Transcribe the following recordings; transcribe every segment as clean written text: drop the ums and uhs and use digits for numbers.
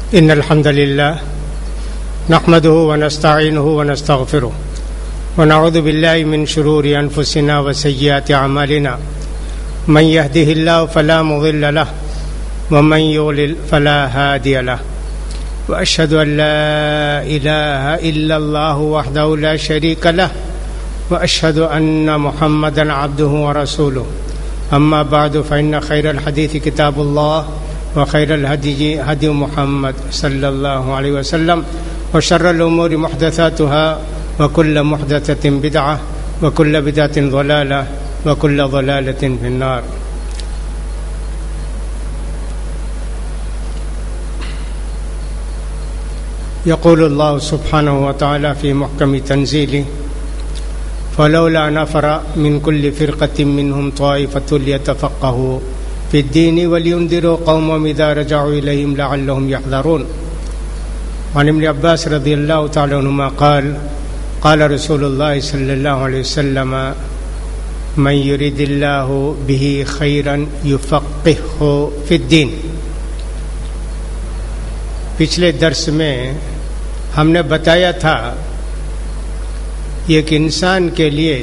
إن الحمد لله نحمده ونستعينه ونستغفره ونعوذ بالله من شرور أنفسنا وسيئات أعمالنا من يهده الله فلا مضل له ومن يضلل فلا هادي له وأشهد أن لا إله إلا الله وحده لا شريك له وأشهد أن محمدا عبده ورسوله أما بعد فإن خير الحديث كتاب الله وخير الهدي هدي محمد صلى الله عليه وسلم وشر الأمور محدثاتها وكل محدثة بدعة وكل بدعة ضلالة وكل ضلالة في النار. يقول الله سبحانه وتعالى في محكم تنزيله فلولا نفر من كل فرقة منهم طائفة ليتفقهوا في الدين ولينذروا قومهم إذا رجعوا إليهم لعلهم يحذرون. عن ابن عباس رضي الله تعالى عنهما قال قال رسول الله صلى الله عليه وسلم من يريد الله به خيرا يفقهه في الدين. پچھلے درس میں ہم نے بتایا تھا یہ کہ انسان کے لیے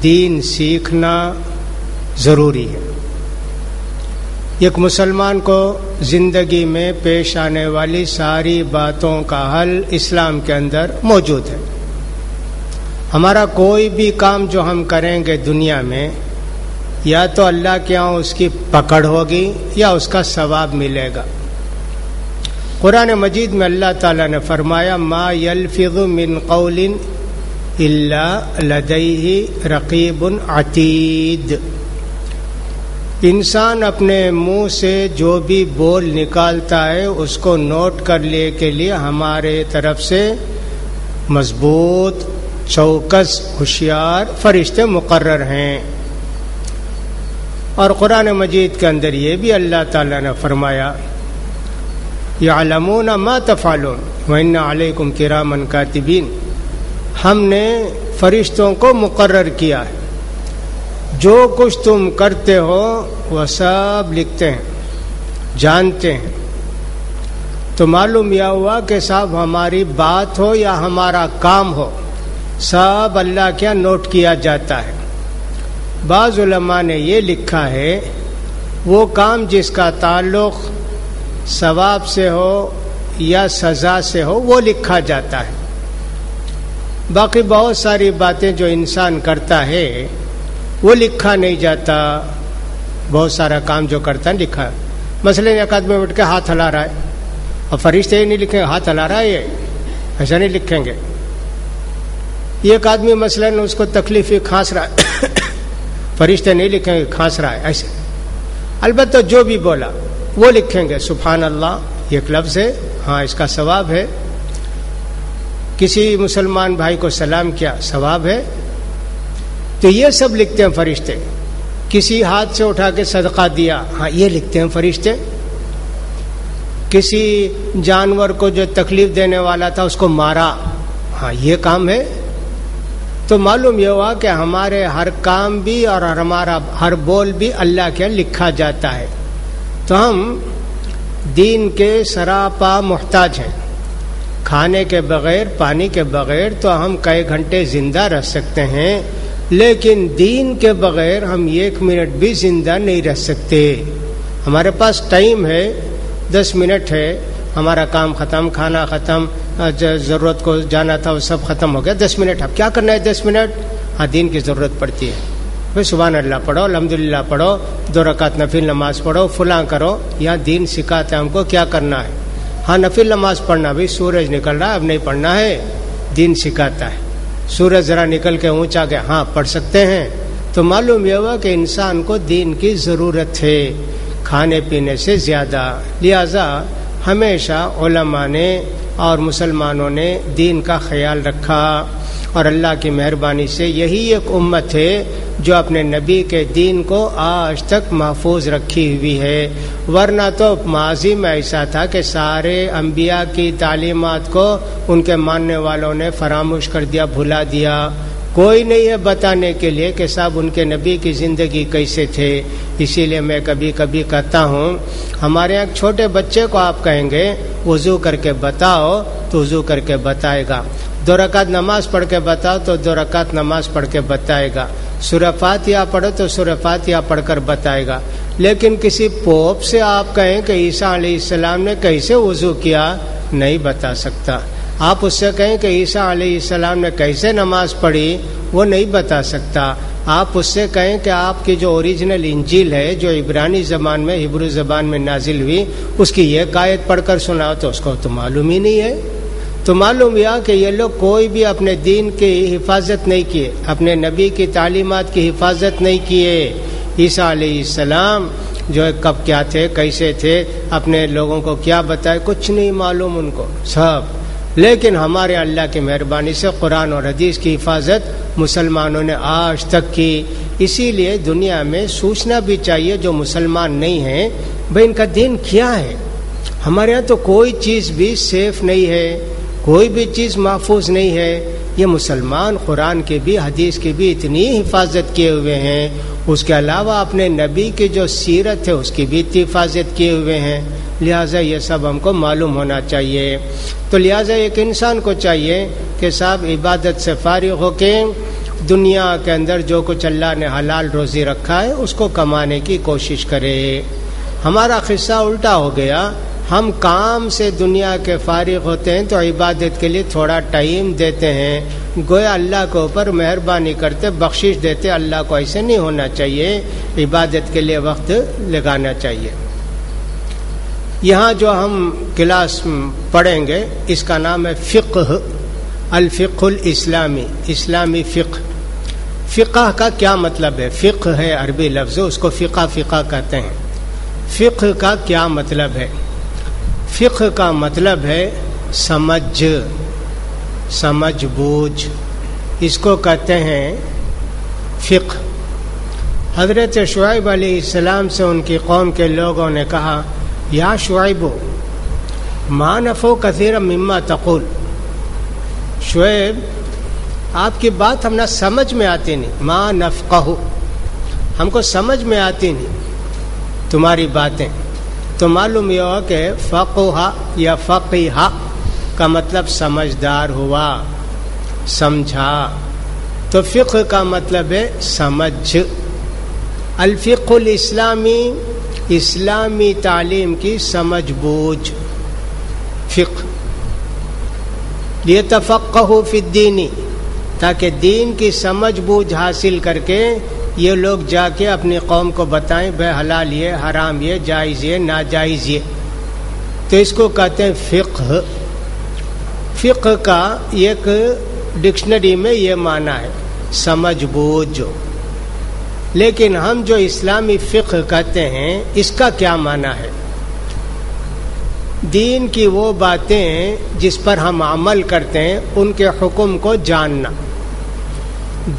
دین سیکھنا ضروری ہے. ایک مسلمان کو زندگی میں پیش آنے والی ساری باتوں کا حل اسلام کے اندر موجود ہے. ہمارا کوئی بھی کام جو ہم کریں گے دنیا میں یا تو اللہ کے ہاں اس کی پکڑ ہوگی یا اس کا ثواب ملے گا. قرآن مجید میں اللہ تعالیٰ نے فرمایا ما یلفظ من قول الا لدیہ رقیب عتید. انسان اپنے منہ سے جو بھی بول نکالتا ہے اس کو نوٹ کر لیے کے لیے ہمارے طرف سے مضبوط چوکس ہوشیار فرشتے مقرر ہیں. اور قرآن مجید کے اندر یہ بھی اللہ تعالیٰ نے فرمایا یعلمون ما تفعلون وإن علیکم کراما کاتبین. ہم نے فرشتوں کو مقرر کیا ہے، جو کچھ تم کرتے ہو وہ سب لکھتے ہیں، جانتے ہیں. تو معلوم یہ ہوا کہ صاحب ہماری بات ہو یا ہمارا کام ہو سب اللہ کیا نوٹ کیا جاتا ہے. بعض علماء نے یہ لکھا ہے وہ کام جس کا تعلق ثواب سے ہو یا سزا سے ہو وہ لکھا جاتا ہے. باقی بہت ساری باتیں جو انسان کرتا ہے وہ لکھا نہیں جاتا. بہت سارا کام جو کرتا ہے لکھا. مثلا ایک آدمی بیٹھ کے ہاتھ ہلا رہا ہے اور فرشتے یہ نہیں لکھیں گے ہاتھ ہلا رہا ہے، یہ ایسا نہیں لکھیں گے. ایک آدمی مثلا اس کو تکلیف ہے کھانس رہا ہے فرشتے نہیں لکھیں گے کھانس رہا ہے ایسے. البتہ جو بھی بولا وہ لکھیں گے. سبحان اللہ ایک لفظ ہے، ہاں اس کا ثواب ہے. کسی مسلمان بھائی کو سلام کیا ثواب ہے. تو یہ سب لکھتے ہیں فرشتے. کسی ہاتھ سے اٹھا کے صدقہ دیا، ہاں یہ لکھتے ہیں فرشتے. کسی جانور کو جو تکلیف دینے والا تھا اس کو مارا، ہاں یہ کام ہے. تو معلوم یہ ہوا کہ ہمارے ہر کام بھی اور ہمارا ہر بول بھی اللہ کے لکھا جاتا ہے. تو ہم دین کے سراپا محتاج ہیں. کھانے کے بغیر پانی کے بغیر تو ہم کئی گھنٹے زندہ رہ سکتے ہیں، لیکن دین کے بغیر ہم 1 منٹ بھی زندہ نہیں رہ سکتے. ہمارے پاس ٹائم ہے، 10 منٹ ہے، ہمارا کام ختم، کھانا ختم، ضرورت کو جانا تھا وہ سب ختم ہو گیا. 10 منٹ اب کیا کرنا ہے 10 منٹ؟ ہاں دین کی ضرورت پڑتی ہے. سبحان اللہ پڑھو، الحمدللہ پڑھو، 2 رکعت نفل نماز پڑھو، فلاں کرو. یہاں دین سکھاتے ہیں ہم کو کیا کرنا ہے. ہاں نفل نماز پڑھنا بھی سورج نکل رہا ہے اب نہیں پڑھنا ہے، دین سکھاتا ہے. سورج ذرا نکل کے اونچا گیا، ہاں پڑھ سکتے ہیں. تو معلوم یہ ہوا کہ انسان کو دین کی ضرورت ہے کھانے پینے سے زیادہ. لہذا ہمیشہ علماء نے اور مسلمانوں نے دین کا خیال رکھا، اور اللہ کی مہربانی سے یہی ایک امت ہے جو اپنے نبی کے دین کو آج تک محفوظ رکھی ہوئی ہے. ورنہ تو ماضی میں ایسا تھا کہ سارے انبیاء کی تعلیمات کو ان کے ماننے والوں نے فراموش کر دیا، بھلا دیا. کوئی نہیں ہے بتانے کے لیے کہ صاحب ان کے نبی کی زندگی کیسے تھے. اسی لیے میں کبھی کبھی کہتا ہوں ہمارے یہاں چھوٹے بچے کو آپ کہیں گے وضو کر کے بتاؤ تو وضو کر کے بتائے گا. 2 رکعت نماز پڑھ کے بتاؤ تو 2 رکعت نماز پڑھ کے بتائے گا. سورہ فاتحہ پڑھو تو سورہ فاتحہ پڑھ کر بتائے گا. لیکن کسی پوپ سے آپ کہیں کہ عیسیٰ علیہ السلام نے کیسے وضو کیا، نہیں بتا سکتا. آپ اس سے کہیں کہ عیسیٰ علیہ السلام نے کیسے نماز پڑھی، وہ نہیں بتا سکتا. آپ اس سے کہیں کہ آپ کی جو اوریجنل انجیل ہے جو عبرانی زبان میں ہبرو زبان میں نازل ہوئی اس کی یہ آیت پڑھ کر سناؤ تو اس کو تو معلوم ہی نہیں ہے. تو معلوم ہوا کہ یہ لوگ کوئی بھی اپنے دین کی حفاظت نہیں کیے، اپنے نبی کی تعلیمات کی حفاظت نہیں کیے. عیسیٰ علیہ السلام جو کب کیا تھے، کیسے تھے، اپنے لوگوں کو کیا بتائے، کچھ نہیں معلوم ان کو سب. لیکن ہمارے اللہ کی مہربانی سے قرآن اور حدیث کی حفاظت مسلمانوں نے آج تک کی. اسی لیے دنیا میں سوچنا بھی چاہیے جو مسلمان نہیں ہیں بھائی ان کا دین کیا ہے. ہمارے ہاں تو کوئی چیز بھی سیف نہیں ہے، کوئی بھی چیز محفوظ نہیں ہے. یہ مسلمان قرآن کے بھی حدیث کی بھی اتنی حفاظت کیے ہوئے ہیں، اس کے علاوہ اپنے نبی کی جو سیرت ہے اس کی بھی اتنی حفاظت کیے ہوئے ہیں. لہٰذا یہ سب ہم کو معلوم ہونا چاہیے. تو لہٰذا ایک انسان کو چاہیے کہ صاحب عبادت سے فارغ ہو کے دنیا کے اندر جو کچھ اللہ نے حلال روزی رکھا ہے اس کو کمانے کی کوشش کرے. ہمارا قصہ الٹا ہو گیا، ہم کام سے دنیا کے فارغ ہوتے ہیں تو عبادت کے لیے تھوڑا ٹائم دیتے ہیں، گویا اللہ کے اوپر مہربانی کرتے، بخشش دیتے. اللہ کو ایسے نہیں ہونا چاہیے، عبادت کے لیے وقت لگانا چاہیے. یہاں جو ہم کلاس پڑھیں گے اس کا نام ہے فقہ، الفقہ الاسلامی، اسلامی فقہ. فقہ کا کیا مطلب ہے؟ فقہ ہے عربی لفظ، اس کو فقہ کہتے ہیں. فقہ کا کیا مطلب ہے؟ فقہ کا مطلب ہے سمجھ بوجھ، اس کو کہتے ہیں فقہ. حضرت شعیب علیہ السلام سے ان کی قوم کے لوگوں نے کہا یا شعیب ما نفع کثیرا مما تقول. شعیب آپ کی بات ہم نہ سمجھ میں آتی نہیں، ما نفقہ، ہم کو سمجھ میں آتی نہیں تمہاری باتیں. تو معلوم یہ ہوا کہ فقہ یا فقیہ کا مطلب سمجھدار ہوا، سمجھا. تو فقہ کا مطلب ہے سمجھ. الفقہ الاسلامی، اسلامی تعلیم کی سمجھ بوجھ. فقہ لیتفقہوا فی الدین، تاکہ دین کی سمجھ بوجھ حاصل کر کے یہ لوگ جا کے اپنی قوم کو بتائیں بے حلال یہ، حرام یہ، جائز یہ، ناجائز یہ. تو اس کو کہتے ہیں فقہ. فقہ کا ایک ڈکشنری میں یہ معنی ہے سمجھ بوجھ. لیکن ہم جو اسلامی فقہ کہتے ہیں اس کا کیا معنی ہے؟ دین کی وہ باتیں جس پر ہم عمل کرتے ہیں ان کے حکم کو جاننا.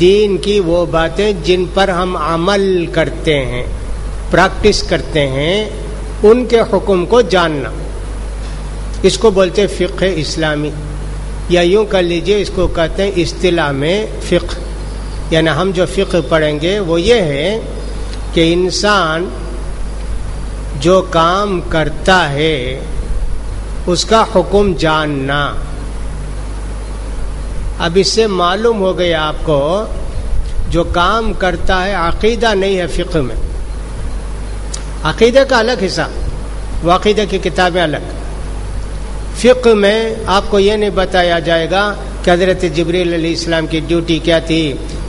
دین کی وہ باتیں جن پر ہم عمل کرتے ہیں، پریکٹس کرتے ہیں، ان کے حکم کو جاننا، اس کو بولتے فقہ اسلامی. یا یوں کر لیجئے اس کو کہتے ہیں اصطلاح میں فقہ. یعنی ہم جو فقہ پڑھیں گے وہ یہ ہے کہ انسان جو کام کرتا ہے اس کا حکم جاننا. اب اس سے معلوم ہو گیا آپ کو جو کام کرتا ہے عقیدہ نہیں ہے فقہ میں. عقیدہ کا الگ حصہ، وہ عقیدہ کی کتابیں الگ. فقہ میں آپ کو یہ نہیں بتایا جائے گا کہ حضرت جبریل علیہ السلام کی ڈیوٹی کیا تھی،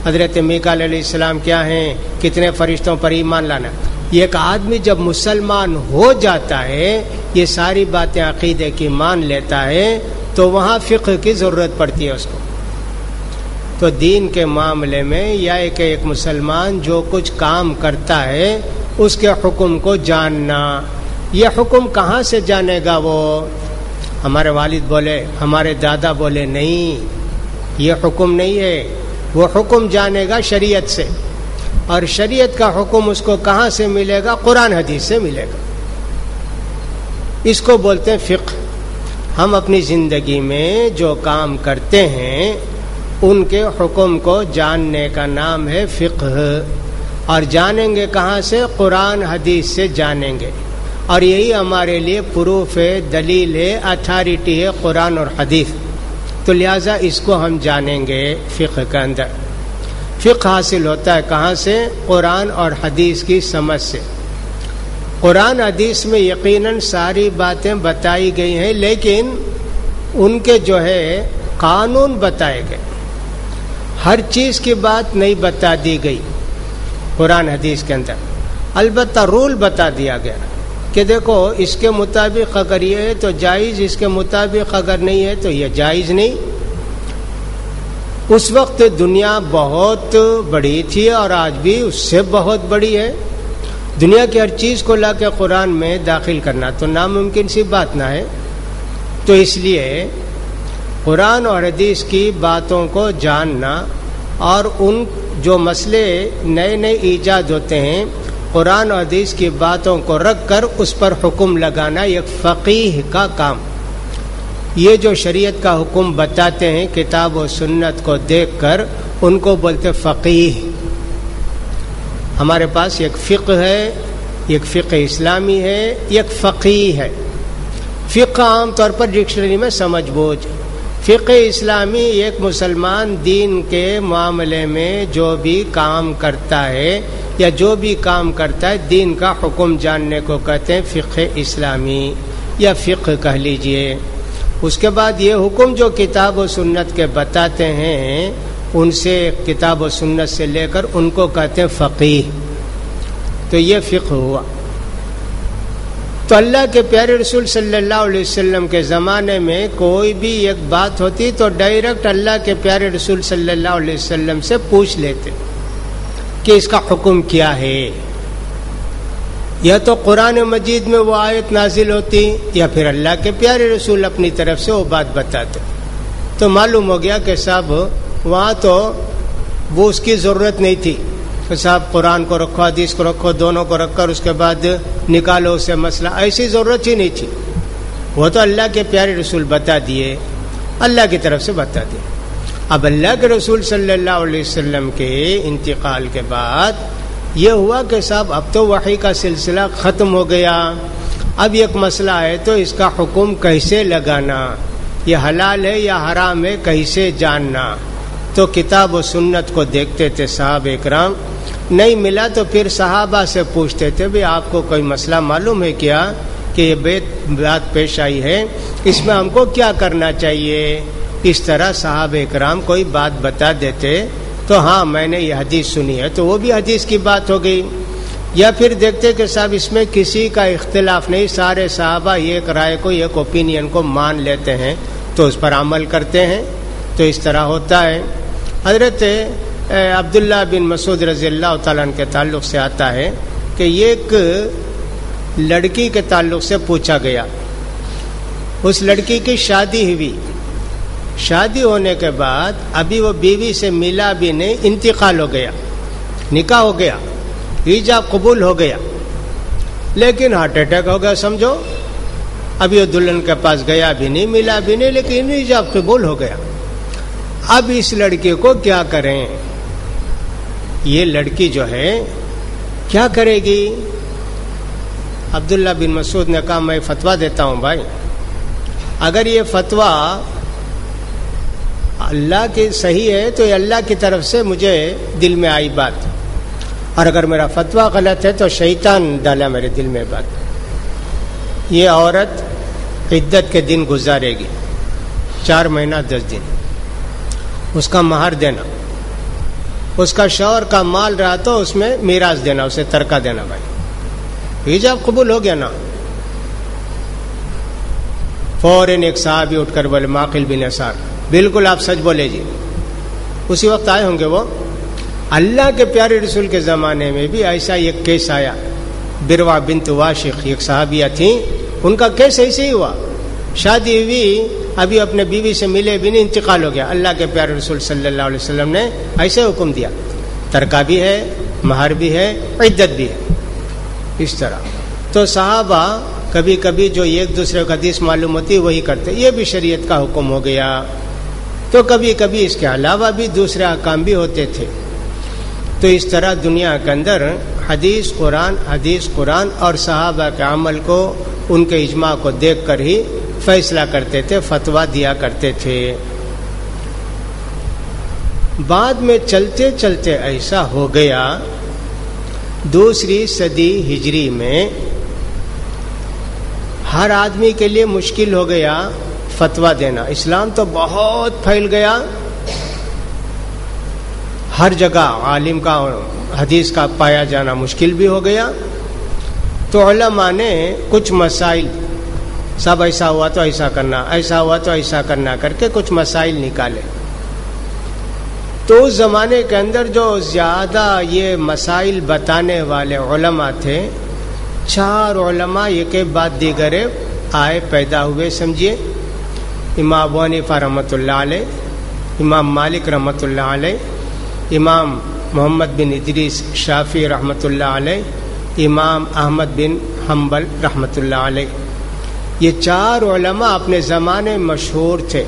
حضرت میکائیل علیہ السلام کیا ہیں، کتنے فرشتوں پر ایمان لانا. یہ ایک آدمی جب مسلمان ہو جاتا ہے یہ ساری باتیں عقیدے کی مان لیتا ہے تو وہاں فقہ کی ضرورت پڑتی ہے اس کو. تو دین کے معاملے میں یا ایک مسلمان جو کچھ کام کرتا ہے اس کے حکم کو جاننا. یہ حکم کہاں سے جانے گا؟ وہ ہمارے والد بولے، ہمارے دادا بولے، نہیں، یہ حکم نہیں ہے. وہ حکم جانے گا شریعت سے، اور شریعت کا حکم اس کو کہاں سے ملے گا؟ قرآن حدیث سے ملے گا. اس کو بولتے ہیں فقہ. ہم اپنی زندگی میں جو کام کرتے ہیں ان کے حکم کو جاننے کا نام ہے فقہ. اور جانیں گے کہاں سے؟ قرآن حدیث سے جانیں گے. اور یہی ہمارے لیے پروف ہے، دلیل ہے، اتھارٹی ہے قرآن اور حدیث. تو لہٰذا اس کو ہم جانیں گے فقہ کے اندر. فقہ حاصل ہوتا ہے کہاں سے؟ قرآن اور حدیث کی سمجھ سے. قرآن حدیث میں یقیناً ساری باتیں بتائی گئی ہیں، لیکن ان کے جو ہے قانون بتائے گئے. ہر چیز کی بات نہیں بتا دی گئی قرآن حدیث کے اندر. البتہ رول بتا دیا گیا کہ دیکھو اس کے مطابق اگر یہ ہے تو جائز، اس کے مطابق اگر نہیں ہے تو یہ جائز نہیں. اس وقت دنیا بہت بڑی تھی اور آج بھی اس سے بہت بڑی ہے. دنیا کی ہر چیز کو لا کے قرآن میں داخل کرنا تو ناممکن سی بات نہ ہے. تو اس لیے قرآن اور حدیث کی باتوں کو جاننا اور ان جو مسئلے نئے نئے ایجاد ہوتے ہیں قرآن و حدیث کی باتوں کو رکھ کر اس پر حکم لگانا ایک فقیہ کا کام. یہ جو شریعت کا حکم بتاتے ہیں کتاب و سنت کو دیکھ کر ان کو بولتے فقیہ. ہمارے پاس ایک فقہ ہے، ایک فقہ اسلامی ہے، ایک فقیہ ہے. فقہ عام طور پر ڈکشنری میں سمجھ بوجھ. فقہ اسلامی ایک مسلمان دین کے معاملے میں جو بھی کام کرتا ہے یا جو بھی کام کرتا ہے دین کا حکم جاننے کو کہتے ہیں فقہ اسلامی یا فقہ کہہ لیجئے. اس کے بعد یہ حکم جو کتاب و سنت کے بتاتے ہیں ان سے کتاب و سنت سے لے کر ان کو کہتے ہیں فقیہ. تو یہ فقہ ہوا. تو اللہ کے پیارے رسول صلی اللہ علیہ وسلم کے زمانے میں کوئی بھی ایک بات ہوتی تو ڈائریکٹ اللہ کے پیارے رسول صلی اللہ علیہ وسلم سے پوچھ لیتے کہ اس کا حکم کیا ہے. یا تو قرآن مجید میں وہ آیت نازل ہوتی یا پھر اللہ کے پیارے رسول اپنی طرف سے وہ بات بتاتے. تو معلوم ہو گیا کہ صاحب وہاں تو وہ اس کی ضرورت نہیں تھی کہ صاحب قرآن کو رکھو حدیث کو رکھو دونوں کو رکھ کر اس کے بعد نکالو اسے مسئلہ، ایسی ضرورت ہی نہیں تھی. وہ تو اللہ کے پیارے رسول بتا دیے، اللہ کی طرف سے بتا دیے. اب اللہ کے رسول صلی اللہ علیہ وسلم کے انتقال کے بعد یہ ہوا کہ صاحب اب تو وحی کا سلسلہ ختم ہو گیا. اب ایک مسئلہ ہے تو اس کا حکم کیسے لگانا، یہ حلال ہے یا حرام ہے کیسے جاننا. تو کتاب و سنت کو دیکھتے تھے صحابہ اکرام. نہیں ملا تو پھر صحابہ سے پوچھتے تھے بھی آپ کو کوئی مسئلہ معلوم ہے کیا کہ یہ بات پیش آئی ہے، اس میں ہم کو کیا کرنا چاہیے. اس طرح صحابہ اکرام کوئی بات بتا دیتے تو ہاں میں نے یہ حدیث سنی ہے تو وہ بھی حدیث کی بات ہو گئی. یا پھر دیکھتے کہ صاحب اس میں کسی کا اختلاف نہیں، سارے صحابہ ایک رائے کو ایک اوپینین کو مان لیتے ہیں تو اس پر عمل کرتے ہیں. تو اس طرح ہوتا ہے. حضرت عبداللہ بن مسعود رضی اللہ تعالیٰ عنہ کے تعلق سے آتا ہے کہ ایک لڑکی کے تعلق سے پوچھا گیا. اس لڑکی کی شادی ہوئی، شادی ہونے کے بعد ابھی وہ بیوی سے ملا بھی نہیں، انتقال ہو گیا، نکاح ہو گیا، ایجاب قبول ہو گیا، لیکن ہارٹ اٹیک ہو گیا سمجھو. ابھی وہ دلہن کے پاس گیا بھی نہیں، ملا بھی نہیں، لیکن ایجاب قبول ہو گیا. اب اس لڑکے کو کیا کریں؟ یہ لڑکی جو ہے کیا کرے گی؟ عبداللہ بن مسعود نے کہا میں فتویٰ دیتا ہوں بھائی، اگر یہ فتویٰ اللہ کی صحیح ہے تو یہ اللہ کی طرف سے مجھے دل میں آئی بات، اور اگر میرا فتویٰ غلط ہے تو شیطان ڈالا میرے دل میں بات. یہ عورت عدت کے دن گزارے گی، 4 مہینہ 10 دن، اس کا مہر دینا، اس کا شوہر کا مال رہا تو اس میں میراث دینا، اسے ترکہ دینا. بھائی ایجاب قبول ہو گیا نا. فوراً ایک صحابی اٹھ کر بولے معقل بن یسار، بالکل آپ سچ بولے جی. اسی وقت آئے ہوں گے وہ. اللہ کے پیارے رسول کے زمانے میں بھی ایسا ایک کیس آیا. بروا بنت واشق ایک صحابیہ تھیں، ان کا کیس ایسے ہی ہوا. شادی ہوئی، ابھی اپنے بیوی سے ملے بھی نہیں، انتقال ہو گیا. اللہ کے پیارے رسول صلی اللہ علیہ وسلم نے ایسے حکم دیا، ترکہ بھی ہے، مہر بھی ہے، عدت بھی ہے. اس طرح تو صحابہ کبھی کبھی جو ایک دوسرے کو حدیث معلوم ہوتی وہی کرتے. یہ بھی شریعت کا حکم ہو گیا. تو کبھی کبھی اس کے علاوہ بھی دوسرے احکام بھی ہوتے تھے. تو اس طرح دنیا کے اندر حدیث قرآن اور صحابہ کے عمل کو، ان کے اجماع کو دیکھ کر ہی فیصلہ کرتے تھے، فتویٰ دیا کرتے تھے. بعد میں چلتے چلتے ایسا ہو گیا، دوسری صدی ہجری میں ہر آدمی کے لیے مشکل ہو گیا فتویٰ دینا. اسلام تو بہت پھیل گیا، ہر جگہ عالم کا حدیث کا پایا جانا مشکل بھی ہو گیا. تو علماء نے کچھ مسائل، سب ایسا ہوا تو ایسا کرنا، ایسا ہوا تو ایسا کرنا کر کے کچھ مسائل نکالے. تو اس زمانے کے اندر جو زیادہ یہ مسائل بتانے والے علماء تھے، 4 علماء ایک کے بعد دیگر آئے پیدا ہوئے. سمجھیے، امام ابو حنیفہ رحمۃ اللہ علیہ، امام مالک رحمۃ اللہ علیہ، امام محمد بن ادریس شافعی رحمۃ اللہ علیہ، امام احمد بن حنبل رحمۃ اللہ علیہ. یہ 4 علماء اپنے زمانے مشہور تھے.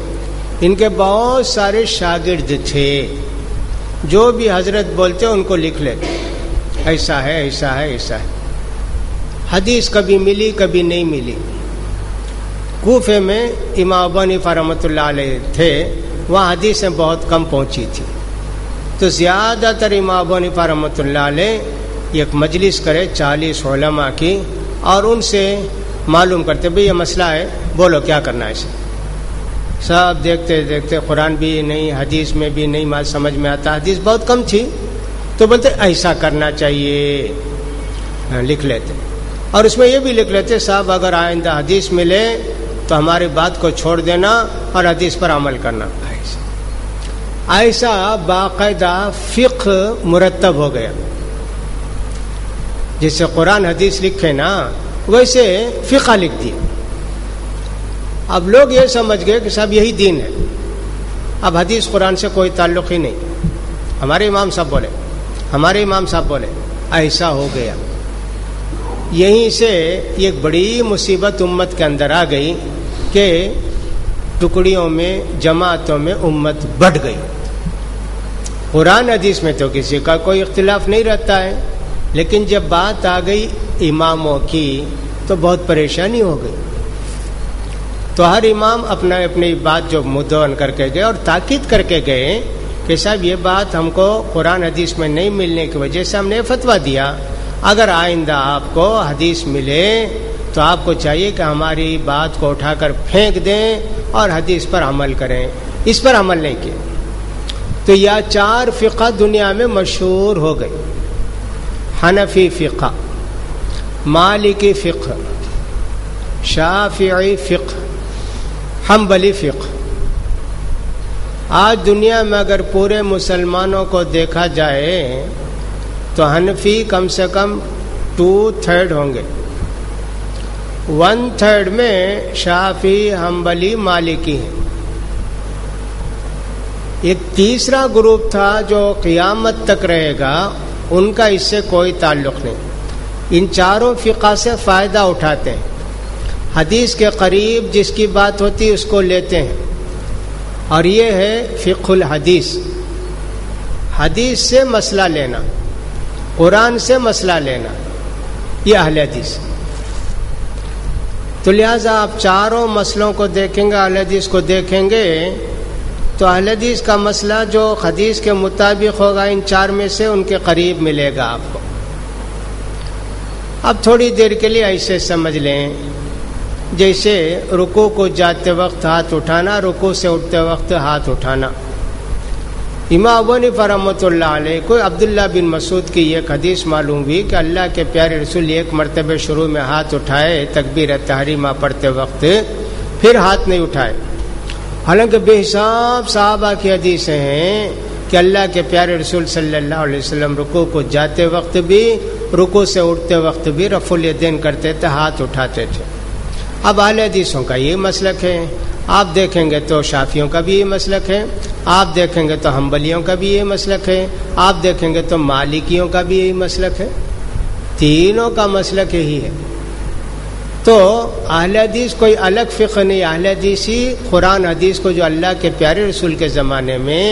ان کے بہت سارے شاگرد تھے، جو بھی حضرت بولتے ان کو لکھ لیتے، ایسا ہے ایسا ہے ایسا ہے. حدیث کبھی ملی کبھی نہیں ملی. کوفے میں امام ابو حنیفہ رحمۃ اللہ علیہ تھے، وہاں حدیثیں بہت کم پہنچی تھی. تو زیادہ تر امام ابو حنیفہ رحمۃ اللہ علیہ ایک مجلس کرے 40 علماء کی، اور ان سے معلوم کرتے بھئی یہ مسئلہ ہے، بولو کیا کرنا ہے اسے. سب دیکھتے دیکھتے قرآن بھی نہیں، حدیث میں بھی نہیں سمجھ میں آتا، حدیث بہت کم تھی. تو بولتے ایسا کرنا چاہیے، لکھ لیتے. اور اس میں یہ بھی لکھ لیتے صاحب اگر آئندہ حدیث ملے تو ہماری بات کو چھوڑ دینا اور حدیث پر عمل کرنا. ایسا باقاعدہ فقہ مرتب ہو گیا. جیسے قرآن حدیث لکھے نا، ویسے فقہ لکھ دیا. اب لوگ یہ سمجھ گئے کہ صاحب یہی دین ہے، اب حدیث قرآن سے کوئی تعلق ہی نہیں. ہمارے امام صاحب بولے ایسا ہو گیا. یہیں سے ایک بڑی مصیبت امت کے اندر آ گئی کہ ٹکڑیوں میں، جماعتوں میں امت بڑھ گئی. قرآن حدیث میں تو کسی کا کوئی اختلاف نہیں رہتا ہے، لیکن جب بات آ گئی اماموں کی تو بہت پریشانی ہو گئی. تو ہر امام اپنی بات جو مدون کر کے گئے اور تاکید کر کے گئے کہ صاحب یہ بات ہم کو قرآن حدیث میں نہیں ملنے کی وجہ سے ہم نے فتویٰ دیا، اگر آئندہ آپ کو حدیث ملے تو آپ کو چاہیے کہ ہماری بات کو اٹھا کر پھینک دیں اور حدیث پر عمل کریں. اس پر عمل نہیں کیا. تو یہ 4 فقہ دنیا میں مشہور ہو گئی: حنفی فقہ، مالکی فقہ، شافعی فقہ، حنبلی فقہ. آج دنیا میں اگر پورے مسلمانوں کو دیکھا جائے تو حنفی کم سے کم 2/3 ہوں گے، 1/3 میں شافعی، حنبلی، مالکی ہیں. ایک تیسرا گروپ تھا جو قیامت تک رہے گا، ان کا اس سے کوئی تعلق نہیں. ان 4 فقہ سے فائدہ اٹھاتے ہیں، حدیث کے قریب جس کی بات ہوتی ہے اس کو لیتے ہیں، اور یہ ہے فقہ الحدیث. حدیث سے مسئلہ لینا، قرآن سے مسئلہ لینا، یہ اہل حدیث. تو لہٰذا آپ 4 مسئلوں کو دیکھیں گے، اہل حدیث کو دیکھیں گے تو اہل حدیث کا مسئلہ جو حدیث کے مطابق ہوگا ان 4 میں سے ان کے قریب ملے گا آپ کو. اب تھوڑی دیر کے لیے ایسے سمجھ لیں جیسے رکوع کو جاتے وقت ہاتھ اٹھانا، رکوع سے اٹھتے وقت ہاتھ اٹھانا. امام ابو حنیفہ رحمۃ اللہ علیہ کو عبداللہ بن مسعود کی ایک حدیث معلوم ہوئی کہ اللہ کے پیارے رسول ایک مرتبہ شروع میں ہاتھ اٹھائے تکبیر تحریمہ پڑھتے وقت، پھر ہاتھ نہیں اٹھائے. حالانکہ بے حساب صحابہ کی حدیثیں ہیں کہ اللہ کے پیارے رسول صلی اللہ علیہ وسلم رکوع کو جاتے وقت بھی، رکوع سے اٹھتے وقت بھی رفع الیدین کرتے تھے، ہاتھ اٹھاتے تھے. اب اہل حدیثوں کا یہ مسلک ہے. آپ دیکھیں گے تو شافعیوں کا بھی یہ مسلک ہے، آپ دیکھیں گے تو حنبلیوں کا بھی یہ مسلک ہے، آپ دیکھیں گے تو مالکیوں کا بھی یہی مسلک ہے. تینوں کا مسلک یہی ہے. تو اہل حدیث کوئی الگ فقہ نہیں، اہل حدیثی قرآن حدیث کو جو اللہ کے پیارے رسول کے زمانے میں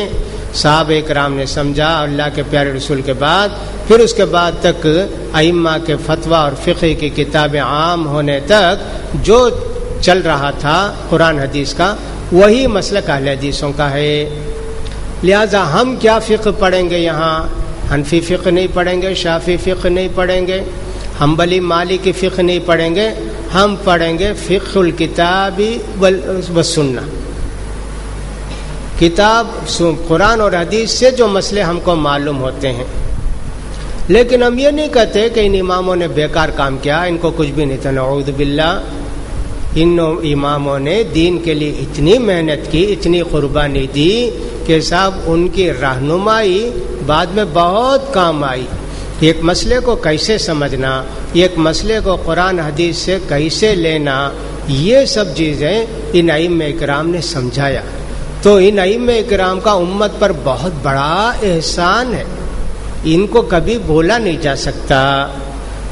صحابہ کرام نے سمجھا، اللہ کے پیارے رسول کے بعد پھر اس کے بعد تک ائمہ کے فتویٰ اور فقہ کی کتابیں عام ہونے تک جو چل رہا تھا قرآن حدیث کا، وہی مسلک اہل حدیثوں کا ہے۔ لہذا ہم کیا فقہ پڑھیں گے یہاں؟ حنفی فقہ نہیں پڑھیں گے، شافعی فقہ نہیں پڑھیں گے، حنبلی مالکی فقہ نہیں پڑھیں گے، ہم پڑھیں گے فقہ الکتاب والسنہ، کتاب قرآن اور حدیث سے جو مسئلے ہم کو معلوم ہوتے ہیں۔ لیکن ہم یہ نہیں کہتے کہ ان اماموں نے بیکار کام کیا، ان کو کچھ بھی نہیں تھا، نعوذ باللہ۔ ان اماموں نے دین کے لیے اتنی محنت کی، اتنی قربانی دی کہ صاحب ان کی رہنمائی بعد میں بہت کام آئی۔ ایک مسئلے کو کیسے سمجھنا، ایک مسئلے کو قرآن حدیث سے کیسے لینا، یہ سب چیزیں ان ائمہ کرام نے سمجھایا۔ تو ان ائمہ کرام کا امت پر بہت بڑا احسان ہے، ان کو کبھی بھولا نہیں جا سکتا۔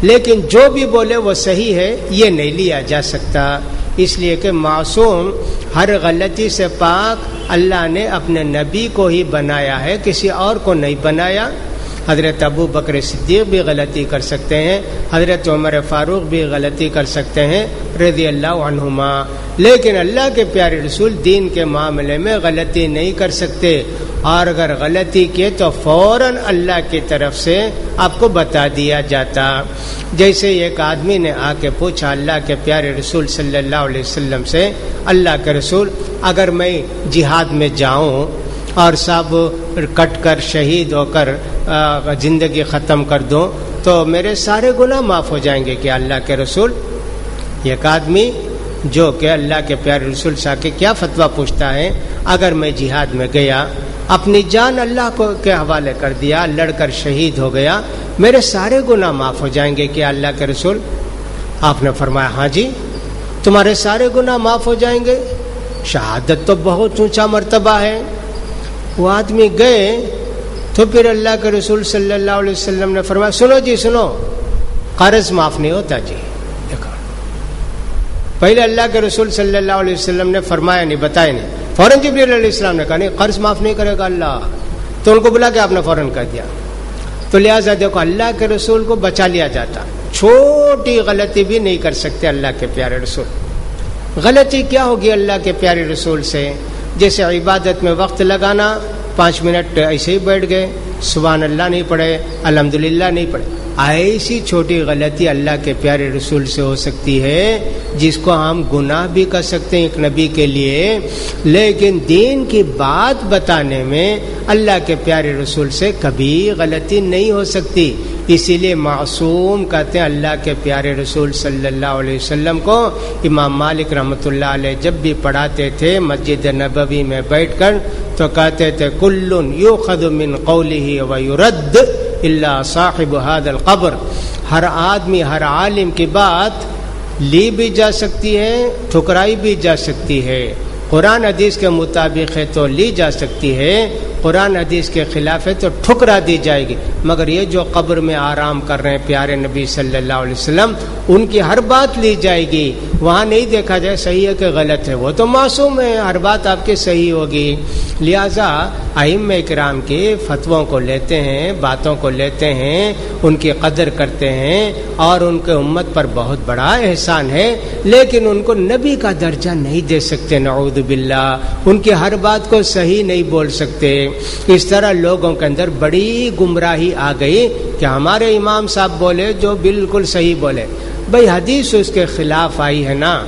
لیکن جو بھی بولے وہ صحیح ہے یہ نہیں لیا جا سکتا، اس لیے کہ معصوم ہر غلطی سے پاک اللہ نے اپنے نبی کو ہی بنایا ہے، کسی اور کو نہیں بنایا۔ حضرت ابو بکر صدیق بھی غلطی کر سکتے ہیں، حضرت عمر فاروق بھی غلطی کر سکتے ہیں رضی اللہ عنہما، لیکن اللہ کے پیارے رسول دین کے معاملے میں غلطی نہیں کر سکتے، اور اگر غلطی کیے تو فوراً اللہ کی طرف سے آپ کو بتا دیا جاتا۔ جیسے ایک آدمی نے آ کے پوچھا اللہ کے پیارے رسول صلی اللہ علیہ وسلم سے، اللہ کے رسول اگر میں جہاد میں جاؤں اور سب کٹ کر شہید ہو کر زندگی ختم کر دوں تو میرے سارے گناہ معاف ہو جائیں گے کیا اللہ کے رسول؟ ایک آدمی جو کہ اللہ کے پیارے رسول صاحب کے کیا فتویٰ پوچھتا ہے، اگر میں جہاد میں گیا، اپنی جان اللہ کو کے حوالے کر دیا، لڑ کر شہید ہو گیا، میرے سارے گناہ معاف ہو جائیں گے کیا اللہ کے رسول؟ آپ نے فرمایا ہاں جی، تمہارے سارے گناہ معاف ہو جائیں گے۔ شہادت تو بہت اونچا مرتبہ ہے۔ وہ آدمی گئے تو پھر اللہ کے رسول صلی اللہ علیہ وسلم نے فرمایا سنو جی سنو، قرض معاف نہیں ہوتا جی۔ دیکھو پہلے اللہ کے رسول صلی اللہ علیہ وسلم نے فرمایا نہیں، بتایا نہیں، فوراً جبریل علیہ السلام نے کہا نہیں قرض معاف نہیں کرے گا اللہ، تو ان کو بلا کے آپ نے فوراً کہہ دیا۔ تو لہٰذا دیکھو اللہ کے رسول کو بچا لیا جاتا، چھوٹی غلطی بھی نہیں کر سکتے اللہ کے پیارے رسول۔ غلطی کیا ہوگی اللہ کے پیارے رسول سے؟ جیسے عبادت میں وقت لگانا، 5 منٹ ایسے ہی بیٹھ گئے، سبحان اللہ نہیں پڑھے، الحمدللہ نہیں پڑھے، ایسی چھوٹی غلطی اللہ کے پیارے رسول سے ہو سکتی ہے جس کو ہم گناہ بھی کر سکتے ہیں ایک نبی کے لیے، لیکن دین کی بات بتانے میں اللہ کے پیارے رسول سے کبھی غلطی نہیں ہو سکتی۔ اسی لیے معصوم کہتے ہیں اللہ کے پیارے رسول صلی اللہ علیہ وسلم کو۔ امام مالک رحمۃ اللہ علیہ جب بھی پڑھاتے تھے مسجد نبوی میں بیٹھ کر تو کہتے تھے کل یؤخذ من قولہ ویرد الا صاحب هذا القبر، ہر آدمی ہر عالم کی بات لی بھی جا سکتی ہے، ٹھکرائی بھی جا سکتی ہے، قرآن حدیث کے مطابق ہے تو لی جا سکتی ہے، قرآن حدیث کے خلاف ہے تو ٹھکرا دی جائے گی، مگر یہ جو قبر میں آرام کر رہے ہیں پیارے نبی صلی اللہ علیہ وسلم، ان کی ہر بات لی جائے گی، وہاں نہیں دیکھا جائے صحیح ہے کہ غلط ہے، وہ تو معصوم ہے، ہر بات آپ کی صحیح ہوگی۔ لہٰذا ائمہ کرام کے فتووں کو لیتے ہیں، باتوں کو لیتے ہیں، ان کی قدر کرتے ہیں، اور ان کے امت پر بہت بڑا احسان ہے، لیکن ان کو نبی کا درجہ نہیں دے سکتے، نعوذ باللہ، ان کی ہر بات کو صحیح نہیں بول سکتے۔ اس طرح لوگوں کے اندر بڑی گمراہی آ گئی کہ ہمارے امام صاحب بولے جو بالکل صحیح بولے، بھئی حدیث اس کے خلاف آئی ہے نا۔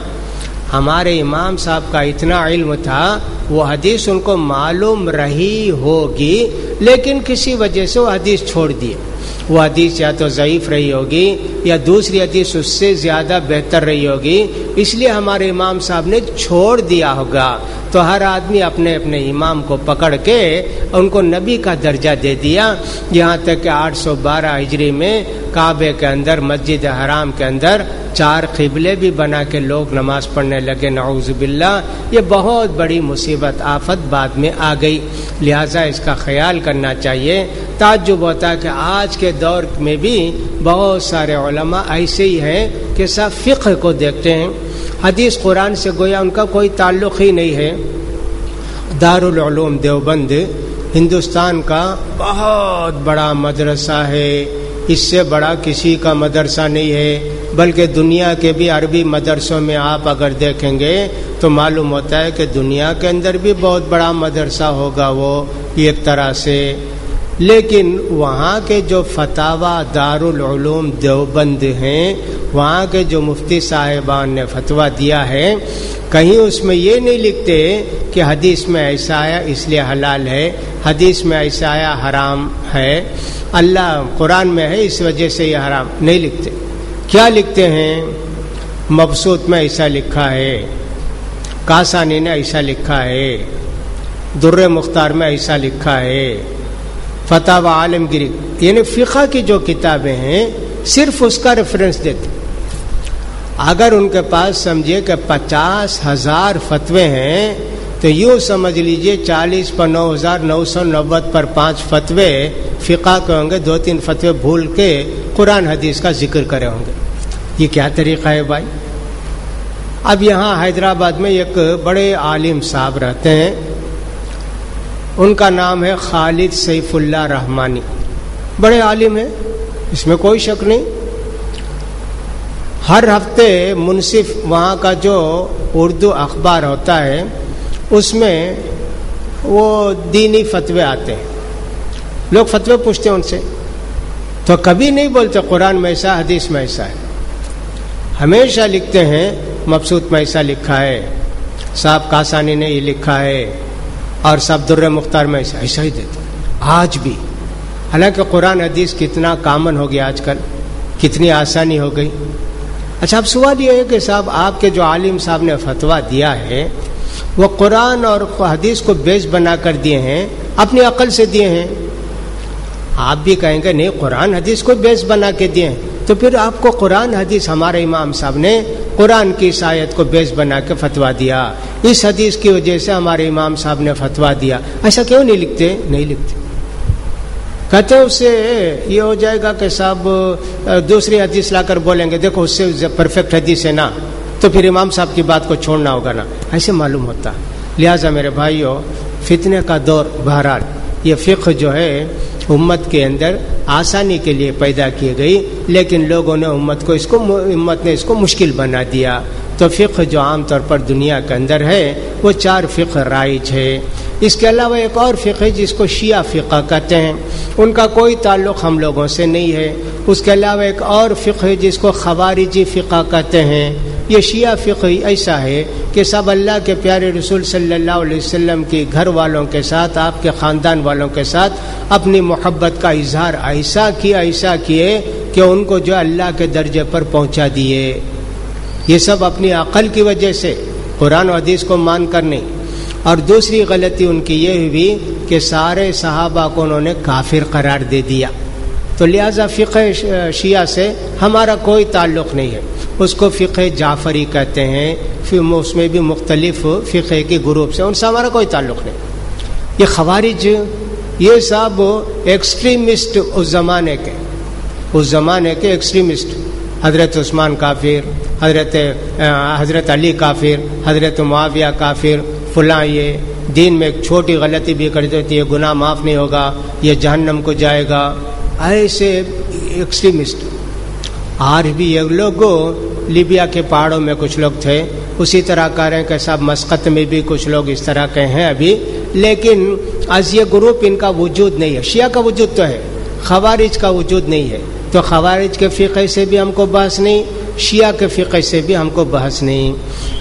ہمارے امام صاحب کا اتنا علم تھا، وہ حدیث ان کو معلوم رہی ہوگی، لیکن کسی وجہ سے وہ حدیث چھوڑ دیے، وہ حدیث یا تو ضعیف رہی ہوگی یا دوسری حدیث اس سے زیادہ بہتر رہی ہوگی، اس لیے ہمارے امام صاحب نے چھوڑ دیا ہوگا۔ تو ہر آدمی اپنے اپنے امام کو پکڑ کے ان کو نبی کا درجہ دے دیا، یہاں تک کہ 812 ہجری میں کعبے کے اندر مسجد حرام کے اندر 4 قبلے بھی بنا کے لوگ نماز پڑھنے لگے، نعوذ باللہ۔ یہ بہت بڑی مصیبت آفت بعد میں آ گئی، لہٰذا اس کا خیال کرنا چاہیے۔ تعجب ہوتا ہے کہ آج کے دور میں بھی بہت سارے علماء ایسے ہی ہیں کہ صرف فقہ کو دیکھتے ہیں، حدیث قرآن سے گویا ان کا کوئی تعلق ہی نہیں ہے۔ دارالعلوم دیوبند ہندوستان کا بہت بڑا مدرسہ ہے، اس سے بڑا کسی کا مدرسہ نہیں ہے، بلکہ دنیا کے بھی عربی مدرسوں میں آپ اگر دیکھیں گے تو معلوم ہوتا ہے کہ دنیا کے اندر بھی بہت بڑا مدرسہ ہوگا وہ ایک طرح سے۔ لیکن وہاں کے جو فتاوی دارالعلوم دیوبند ہیں، وہاں کے جو مفتی صاحبان نے فتویٰ دیا ہے، کہیں اس میں یہ نہیں لکھتے کہ حدیث میں ایسا آیا اس لیے حلال ہے، حدیث میں ایسا آیا حرام ہے، اللہ قرآن میں ہے اس وجہ سے یہ حرام نہیں لکھتے۔ کیا لکھتے ہیں؟ مبسوط میں ایسا لکھا ہے، کاسانی نے ایسا لکھا ہے، در مختار میں ایسا لکھا ہے، فتاوی عالمگیری، یعنی فقہ کی جو کتابیں ہیں صرف اس کا ریفرنس دیتے۔ اگر ان کے پاس سمجھے کہ 50,000 فتوے ہیں تو یوں سمجھ لیجئے 40 پر 9,990 پر 5 فتوے فقہ کے ہوں گے، 2-3 فتوے بھول کے قرآن حدیث کا ذکر کرے ہوں گے۔ یہ کیا طریقہ ہے بھائی؟ اب یہاں حیدرآباد میں ایک بڑے عالم صاحب رہتے ہیں، ان کا نام ہے خالد سیف اللہ رحمانی، بڑے عالم ہیں، اس میں کوئی شک نہیں۔ ہر ہفتے منصف وہاں کا جو اردو اخبار ہوتا ہے اس میں وہ دینی فتوے آتے ہیں، لوگ فتوے پوچھتے ہیں ان سے، تو کبھی نہیں بولتے قرآن میں ایسا حدیث میں ایسا ہے، ہمیشہ لکھتے ہیں مبسوط میں ایسا لکھا ہے، صاحب کاسانی نے یہ لکھا ہے، اور صاحب در مختار میں ایسا ہی دیتے آج بھی۔ حالانکہ قرآن حدیث کتنا کامن ہو گیا آج کل، کتنی آسانی ہو گئی۔ اچھا اب سوال یہ ہے کہ صاحب آپ کے جو عالم صاحب نے فتویٰ دیا ہے وہ قرآن اور حدیث کو بیس بنا کر دیے ہیں، اپنی عقل سے دیے ہیں، آپ بھی کہیں گے نہیں قرآن حدیث کو بیس بنا کے دیے ہیں، تو پھر آپ کو قرآن حدیث، ہمارے امام صاحب نے قرآن کی اس آیت کو بیس بنا کے فتویٰ دیا، اس حدیث کی وجہ سے ہمارے امام صاحب نے فتویٰ دیا، ایسا کیوں نہیں لکھتے؟ نہیں لکھتے، کہتے ہیں اس سے یہ ہو جائے گا کہ صاحب دوسری حدیث لا کر بولیں گے دیکھو اس سے پرفیکٹ حدیث ہے نا، تو پھر امام صاحب کی بات کو چھوڑنا ہوگا نا، ایسے معلوم ہوتا۔ لہٰذا میرے بھائیوں، فتنے کا دور، بہرحال یہ فقہ جو ہے امت کے اندر آسانی کے لیے پیدا کی گئی، لیکن لوگوں نے امت نے اس کو مشکل بنا دیا۔ تو فقہ جو عام طور پر دنیا کے اندر ہے وہ 4 فقہ رائج ہے۔ اس کے علاوہ ایک اور فقہ ہے جس کو شیعہ فقہ کہتے ہیں، ان کا کوئی تعلق ہم لوگوں سے نہیں ہے۔ اس کے علاوہ ایک اور فقہ ہے جس کو خوارجی فقہ کہتے ہیں۔ یہ شیعہ فقہ ایسا ہے کہ سب اللہ کے پیارے رسول صلی اللہ علیہ وسلم کی گھر والوں کے ساتھ، آپ کے خاندان والوں کے ساتھ اپنی محبت کا اظہار ایسا کیے کہ ان کو جو اللہ کے درجے پر پہنچا دیے۔ یہ سب اپنی عقل کی وجہ سے، قرآن و حدیث کو مان کر نہیں۔ اور دوسری غلطی ان کی یہ ہوئی کہ سارے صحابہ کو انہوں نے کافر قرار دے دیا، تو لہٰذا فقہ شیعہ سے ہمارا کوئی تعلق نہیں ہے، اس کو فقہ جعفری کہتے ہیں، اس میں بھی مختلف فقہ کے گروپ سے، ان سے ہمارا کوئی تعلق نہیں۔ یہ خوارج، یہ سب ایکسٹریمسٹ اس زمانے کے ایکسٹریمسٹ، حضرت عثمان کافر، حضرت علی کافر، حضرت معاویہ کافر، فلاں یہ دین میں ایک چھوٹی غلطی بھی کر دیتی ہے گناہ معاف نہیں ہوگا، یہ جہنم کو جائے گا، ایسے ایکسٹریمسٹ۔ آج بھی یہ لوگ لیبیا کے پہاڑوں میں کچھ لوگ تھے، اسی طرح کہہ رہے ہیں کہ صاحب مسقط میں بھی کچھ لوگ اس طرح کے ہیں ابھی، لیکن آج یہ گروپ ان کا وجود نہیں ہے۔ شیعہ کا وجود تو ہے، خوارج کا وجود نہیں ہے، تو خوارج کے فقہ سے بھی ہم کو بحث نہیں، شیعہ کے فقہ سے بھی ہم کو بحث نہیں۔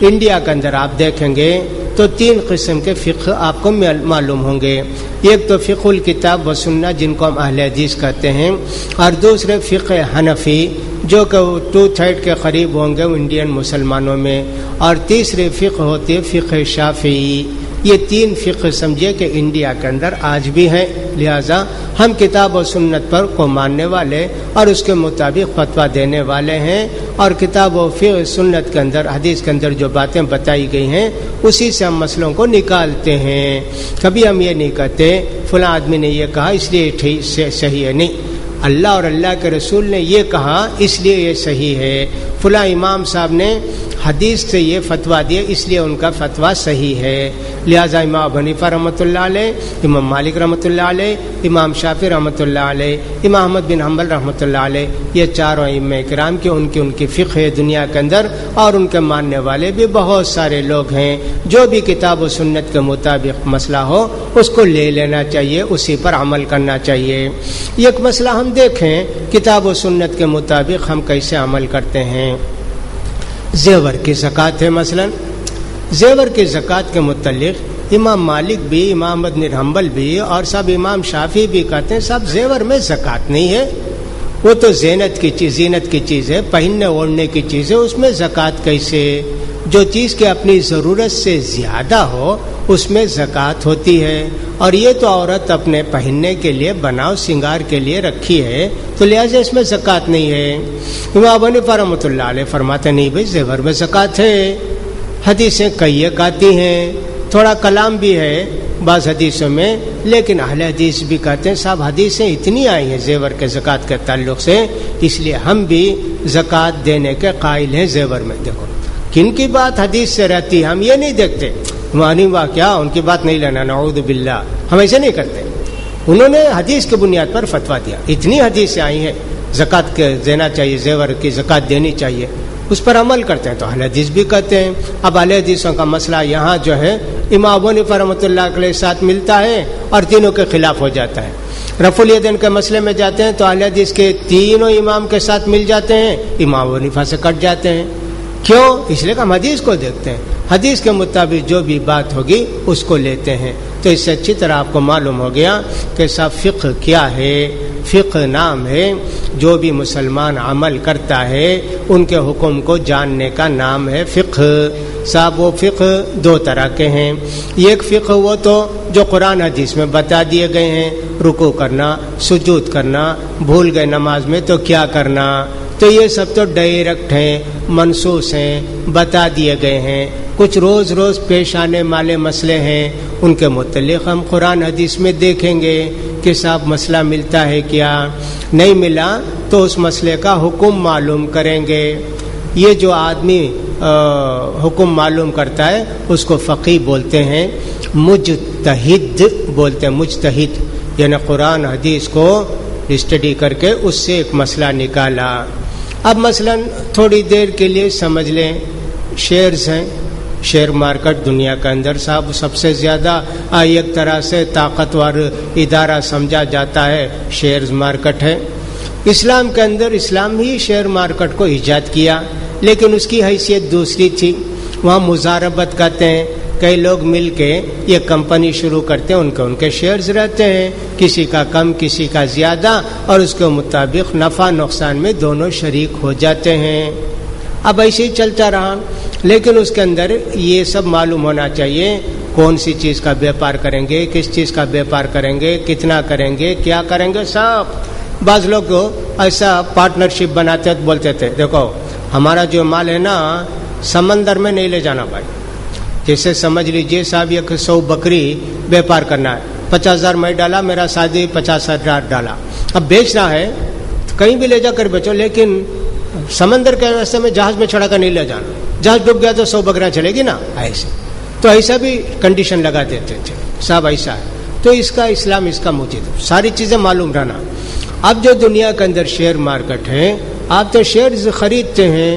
انڈیا کے اندر آپ دیکھیں گے تو 3 قسم کے فقہ آپ کو معلوم ہوں گے۔ ایک تو فقہ الکتاب و سنہ جن کو ہم اہل حدیث کہتے ہیں، اور دوسرے فقہ حنفی جو کہ 2/3 کے قریب ہوں گے انڈین مسلمانوں میں، اور تیسرے فقہ ہوتے فقہ شافعی۔ یہ 3 فقہ سمجھے کہ انڈیا کے اندر آج بھی ہیں، لہذا ہم کتاب و سنت پر کو ماننے والے اور اس کے مطابق فتویٰ دینے والے ہیں، اور کتاب و فقہ سنت کے اندر حدیث کے اندر جو باتیں بتائی گئی ہیں اسی سے ہم مسئلوں کو نکالتے ہیں۔ کبھی ہم یہ نہیں کہتے فلاں آدمی نے یہ کہا اس لیے صحیح ہے، نہیں، اللہ اور اللہ کے رسول نے یہ کہا اس لیے یہ صحیح ہے، فلاں امام صاحب نے حدیث سے یہ فتویٰ دیا اس لیے ان کا فتویٰ صحیح ہے، لہذا امام ابو حنیفہ رحمۃ اللہ علیہ، امام مالک رحمۃ اللہ علیہ، امام شافعی رحمۃ اللہ علیہ، امام احمد بن حنبل رحمۃ اللہ علیہ، یہ چاروں ائمہ کرام کے ان کی فقہ ہے دنیا کے اندر، اور ان کے ماننے والے بھی بہت سارے لوگ ہیں۔ جو بھی کتاب و سنت کے مطابق مسئلہ ہو اس کو لے لینا چاہیے، اسی پر عمل کرنا چاہیے۔ ایک مسئلہ ہم دیکھیں کتاب و سنت کے مطابق ہم کیسے عمل کرتے ہیں۔ زیور کی زکوٰۃ ہے، مثلا زیور کی زکوٰۃ کے متعلق امام مالک بھی، امام احمد بن حنبل بھی اور سب امام شافعی بھی کہتے ہیں سب زیور میں زکوٰۃ نہیں ہے، وہ تو زینت کی چیز ہے، پہننے اوڑھنے کی چیز ہے، اس میں زکوٰۃ کیسے؟ جو چیز کے اپنی ضرورت سے زیادہ ہو اس میں زکوٰۃ ہوتی ہے، اور یہ تو عورت اپنے پہننے کے لیے بناؤ سنگار کے لیے رکھی ہے تو لہٰذا اس میں زکوٰۃ نہیں ہے۔ امام ابو حنیفہ رحمۃ اللہ علیہ فرماتے نہیں بھائی زیور میں زکوٰۃ ہے، حدیثیں کئی ایک آتی ہیں، تھوڑا کلام بھی ہے بعض حدیثوں میں، لیکن اہل حدیث بھی کہتے ہیں صاحب حدیثیں اتنی آئی ہیں زیور کے زکوٰۃ کے تعلق سے، اس لیے ہم بھی زکوٰۃ دینے کے قائل ہیں زیور میں۔ دیکھو کن کی بات حدیث سے رہتی، ہم یہ نہیں دیکھتے واہ کیا ان کی بات نہیں لینا، نعوذ باللہ، ہم ایسے نہیں کرتے۔ انہوں نے حدیث کی بنیاد پر فتویٰ دیا، اتنی حدیثیں آئی ہیں زکوٰۃ کے دینا چاہیے، زیور کی زکوٰۃ دینی چاہیے، اس پر عمل کرتے ہیں تو اہل حدیث بھی کہتے ہیں۔ اب اہل حدیثوں کا مسئلہ یہاں جو ہے امام ابو حنیفہ رحمۃ اللہ علیہ ساتھ ملتا ہے اور تینوں کے خلاف ہو جاتا ہے۔ رفع الیدین کے مسئلے میں جاتے ہیں تو اہل حدیث کے تینوں امام کے ساتھ مل جاتے ہیں، امام ابو حنیفہ سے کٹ جاتے ہیں۔ کیوں؟ اس لیے کہ ہم حدیث کو دیکھتے ہیں، حدیث کے مطابق جو بھی بات ہوگی اس کو لیتے ہیں۔ تو اس سے اچھی طرح آپ کو معلوم ہو گیا کہ صاحب فقہ کیا ہے۔ فقہ نام ہے جو بھی مسلمان عمل کرتا ہے ان کے حکم کو جاننے کا نام ہے فقہ۔ صاحب وہ فقہ 2 طرح کے ہیں، ایک فقہ وہ تو جو قرآن حدیث میں بتا دیے گئے ہیں، رکوع کرنا، سجود کرنا، بھول گئے نماز میں تو کیا کرنا، تو یہ سب تو ڈائریکٹ ہیں، منصوص ہیں، بتا دیے گئے ہیں۔ کچھ روز روز پیش آنے والے مسئلے ہیں ان کے متعلق ہم قرآن حدیث میں دیکھیں گے کہ صاحب مسئلہ ملتا ہے کیا، نہیں ملا تو اس مسئلے کا حکم معلوم کریں گے۔ یہ جو آدمی حکم معلوم کرتا ہے اس کو فقیہ بولتے ہیں، مجتہد بولتے ہیں، مجتہد یعنی قرآن حدیث کو اسٹڈی کر کے اس سے ایک مسئلہ نکالا۔ اب مثلا تھوڑی دیر کے لیے سمجھ لیں شیئرز ہیں، شیئر مارکیٹ دنیا کے اندر صاحب سب سے زیادہ ایک طرح سے طاقتور ادارہ سمجھا جاتا ہے، شیئرز مارکیٹ ہے۔ اسلام کے اندر اسلام ہی شیئر مارکیٹ کو ایجاد کیا، لیکن اس کی حیثیت دوسری تھی، وہاں مزاربت کہتے ہیں، کئی لوگ مل کے یہ کمپنی شروع کرتے ہیں، ان کے شیئرز رہتے ہیں، کسی کا کم کسی کا زیادہ، اور اس کے مطابق نفع نقصان میں دونوں شریک ہو جاتے ہیں۔ اب ایسے ہی چلتا رہا، لیکن اس کے اندر یہ سب معلوم ہونا چاہیے کون سی چیز کا بیپار کریں گے، کس چیز کا بیپار کریں گے، کتنا کریں گے، کیا کریں گے۔ سب بعض لوگ ایسا پارٹنرشپ بناتے تو بولتے تھے دیکھو ہمارا جو مال ہے نا سمندر میں نہیں لے جانا بھائی، جیسے سمجھ لیجئے صاحب 100 بکری بیپار کرنا ہے، 50,000 میں ڈالا، میرا ساتھی 50,000 ڈالا، اب بیچنا ہے تو کہیں بھی لے جا کر بیچو، لیکن سمندر کے راستے میں جہاز میں چڑھا کر نہیں لے جانا، جہاز ڈوب گیا تو 100 بکریاں چلے گی نا، ایسے تو ایسا بھی کنڈیشن لگا دیتے تھے صاحب، ایسا ہے تو اس کا اسلام اس کا موجود ساری چیزیں معلوم رہنا۔ اب جو دنیا کے اندر شیئر مارکیٹ ہے، آپ تو شیئرز خریدتے ہیں،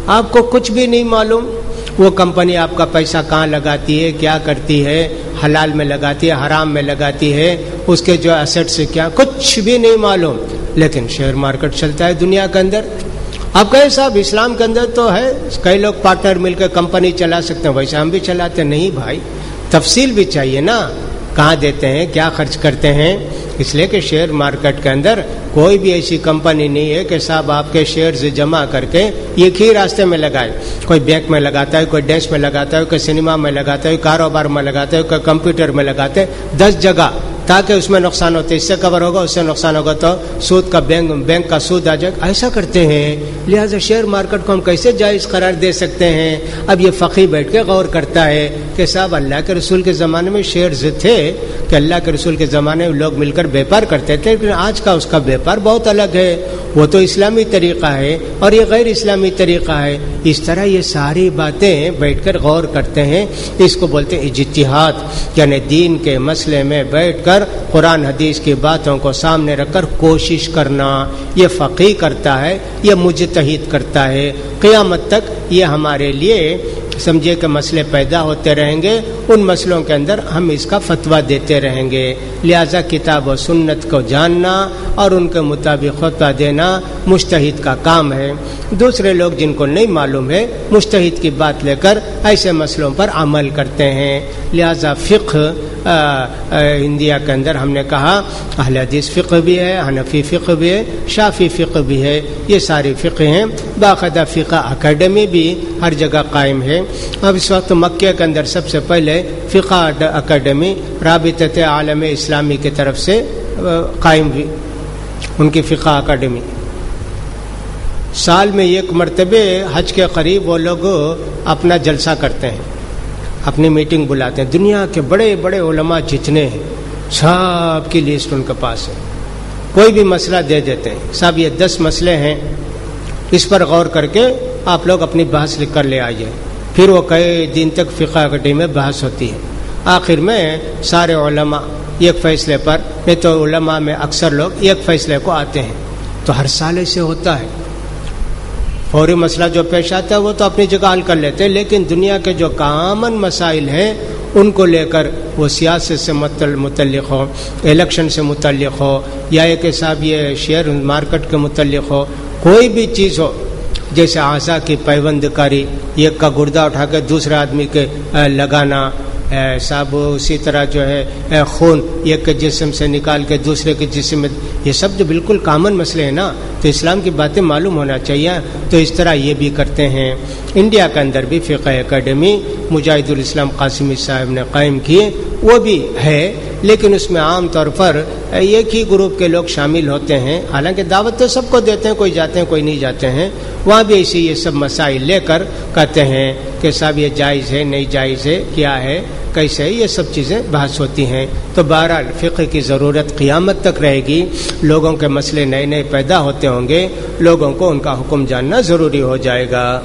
آپ کو کچھ بھی نہیں معلوم وہ کمپنی آپ کا پیسہ کہاں لگاتی ہے، کیا کرتی ہے، حلال میں لگاتی ہے، حرام میں لگاتی ہے، اس کے جو ایسٹ سے کیا، کچھ بھی نہیں معلوم، لیکن شیئر مارکیٹ چلتا ہے دنیا کے اندر۔ اب کہیں صاحب اسلام کے اندر تو ہے کئی لوگ پارٹنر مل کے کمپنی چلا سکتے ہیں، ویسے ہم بھی چلاتے نہیں بھائی، تفصیل بھی چاہیے نا، کہاں دیتے ہیں، کیا خرچ کرتے ہیں، اس لیے کہ شیئر مارکیٹ کے اندر کوئی بھی ایسی کمپنی نہیں ہے کہ صاحب آپ کے شیئرز جمع کر کے ایک ہی راستے میں لگائے. کوئی بینک میں لگاتا ہے, کوئی ڈیش میں لگاتا ہے, کوئی سنیما میں لگاتا ہے, کاروبار میں لگاتا ہے, کوئی کمپیوٹر میں لگاتے ہیں, 10 جگہ, تاکہ اس میں نقصان ہوتے, اس سے کور ہوگا, اس سے نقصان ہوگا تو سود کا بینک کا سود آ جائے. ایسا کرتے ہیں. لہٰذا شیئر مارکیٹ کو ہم کیسے جائز قرار دے سکتے ہیں؟ اب یہ فقیہ بیٹھ کے غور کرتا ہے کہ صاحب اللہ کے رسول کے زمانے میں شیئرز تھے کہ اللہ کے رسول کے زمانے میں لوگ مل کر بیپار کرتے تھے, لیکن آج کا اس کا بیپار بہت الگ ہے. وہ تو اسلامی طریقہ ہے اور یہ غیر اسلامی طریقہ ہے. اس طرح یہ ساری باتیں بیٹھ کر غور کرتے ہیں. اس کو بولتے ہیں اجتہاد, یعنی دین کے مسئلے میں بیٹھ کر قرآن حدیث کی باتوں کو سامنے رکھ کر کوشش کرنا. یہ فقیہ کرتا ہے, یہ مجتہد کرتا ہے. قیامت تک یہ ہمارے لیے سمجھے کہ مسئلے پیدا ہوتے رہیں گے, ان مسئلوں کے اندر ہم اس کا فتویٰ دیتے رہیں گے. لہذا کتاب و سنت کو جاننا اور ان کے مطابق فتویٰ دینا مجتہد کا کام ہے. دوسرے لوگ جن کو نہیں معلوم ہے مجتہد کی بات لے کر ایسے مسئلوں پر عمل کرتے ہیں. لہذا فقہ انڈیا کے اندر ہم نے کہا اہل حدیث فقہ بھی ہے, حنفی فقہ بھی ہے, شافعی فقہ بھی ہے. یہ ساری فقہ ہیں. باقاعدہ فقہ اکیڈمی بھی ہر جگہ قائم ہے. اب اس وقت مکہ کے اندر سب سے پہلے فقہ اکیڈمی رابطۃ عالم اسلامی کی طرف سے قائم ہوئی. ان کی فقہ اکیڈمی سال میں ایک مرتبہ حج کے قریب وہ لوگ اپنا جلسہ کرتے ہیں, اپنی میٹنگ بلاتے ہیں. دنیا کے بڑے بڑے علماء جتنے ہیں سب کی لسٹ ان کے پاس ہے. کوئی بھی مسئلہ دے دیتے ہیں, صاحب یہ 10 مسئلے ہیں, اس پر غور کر کے آپ لوگ اپنی بحث لکھ کر لے آئیے. پھر وہ کئی دن تک فقہ اکیڈمی میں بحث ہوتی ہے. آخر میں سارے علماء ایک فیصلے پر, نہیں تو علماء میں اکثر لوگ ایک فیصلے کو آتے ہیں. تو ہر سال ایسے ہوتا ہے. فوری مسئلہ جو پیش آتا ہے وہ تو اپنی جگہ حل کر لیتے ہیں, لیکن دنیا کے جو کامن مسائل ہیں ان کو لے کر, وہ سیاست سے متعلق ہو, الیکشن سے متعلق ہو, یا ایک صاحب یہ شیئر مارکیٹ کے متعلق ہو, کوئی بھی چیز ہو, جیسے اعضاء کی پیوند کاری, ایک کا گردہ اٹھا کے دوسرے آدمی کے لگانا, صاحب اسی طرح جو ہے خون ایک کے جسم سے نکال کے دوسرے کے جسم میں, یہ سب جو بالکل کامن مسئلے ہیں نا, تو اسلام کی باتیں معلوم ہونا چاہیے. تو اس طرح یہ بھی کرتے ہیں. انڈیا کے اندر بھی فقہ اکیڈمی مجاہد الاسلام قاسمی صاحب نے قائم کیے, وہ بھی ہے, لیکن اس میں عام طور پر ایک ہی گروپ کے لوگ شامل ہوتے ہیں. حالانکہ دعوت تو سب کو دیتے ہیں, کوئی جاتے ہیں کوئی نہیں جاتے ہیں. وہاں بھی ایسے یہ سب مسائل لے کر کہتے ہیں کہ صاحب یہ جائز ہے, نہیں جائز ہے, کیا ہے, کیسے ہے, یہ سب چیزیں بحث ہوتی ہیں. تو بہرحال فقہ کی ضرورت قیامت تک رہے گی. لوگوں کے مسئلے نئے نئے پیدا ہوتے ہوں گے, لوگوں کو ان کا حکم جاننا ضروری ہو جائے گا.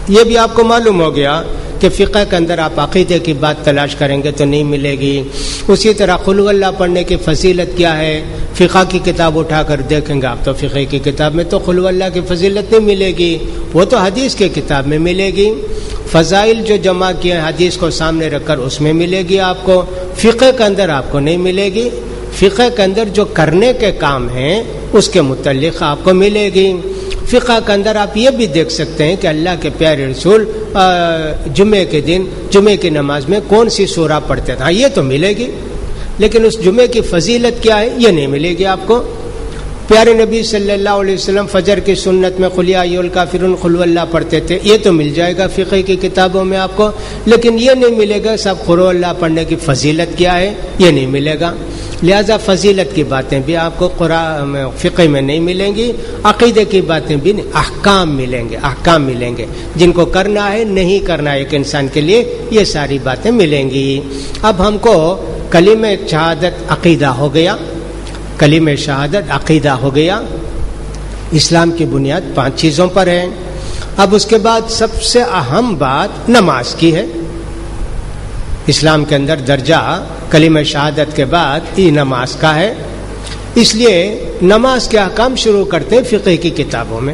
یہ بھی آپ کو معلوم ہو گیا کہ فقہ کے اندر آپ عقیدے کی بات تلاش کریں گے تو نہیں ملے گی. اسی طرح قل هو اللہ پڑھنے کی فضیلت کیا ہے, فقہ کی کتاب اٹھا کر دیکھیں گے آپ تو فقہ کی کتاب میں تو قل هو اللہ کی فضیلت نہیں ملے گی, وہ تو حدیث کی کتاب میں ملے گی. فضائل جو جمع کیے حدیث کو سامنے رکھ کر اس میں ملے گی آپ کو, فقہ کے اندر آپ کو نہیں ملے گی. فقہ کے اندر جو کرنے کے کام ہیں اس کے متعلق آپ کو ملے گی. فقہ کے اندر آپ یہ بھی دیکھ سکتے ہیں کہ اللہ کے پیارے رسول جمعے کے دن جمعے کی نماز میں کون سی سورہ پڑھتے تھے, یہ تو ملے گی, لیکن اس جمعے کی فضیلت کیا ہے یہ نہیں ملے گی آپ کو. پیارے نبی صلی اللہ علیہ وسلم فجر کی سنت میں قل یا ایھا الکافرون قل اللہ پڑھتے تھے, یہ تو مل جائے گا فقہ کی کتابوں میں آپ کو, لیکن یہ نہیں ملے گا صاحب قل اللہ پڑھنے کی فضیلت کیا ہے, یہ نہیں ملے گا. لہذا فضیلت کی باتیں بھی آپ کو قرآن فقہ میں نہیں ملیں گی, عقیدے کی باتیں بھی نہیں, احکام ملیں گے, احکام ملیں گے جن کو کرنا ہے نہیں کرنا ہے ایک انسان کے لیے, یہ ساری باتیں ملیں گی. اب ہم کو کلمہ شہادت عقیدہ ہو گیا, کلمہ شہادت عقیدہ ہو گیا. اسلام کی بنیاد 5 چیزوں پر ہے. اب اس کے بعد سب سے اہم بات نماز کی ہے. اسلام کے اندر درجہ کلمہ شہادت کے بعد یہ نماز کا ہے, اس لیے نماز کے احکام شروع کرتے ہیں فقہ کی کتابوں میں.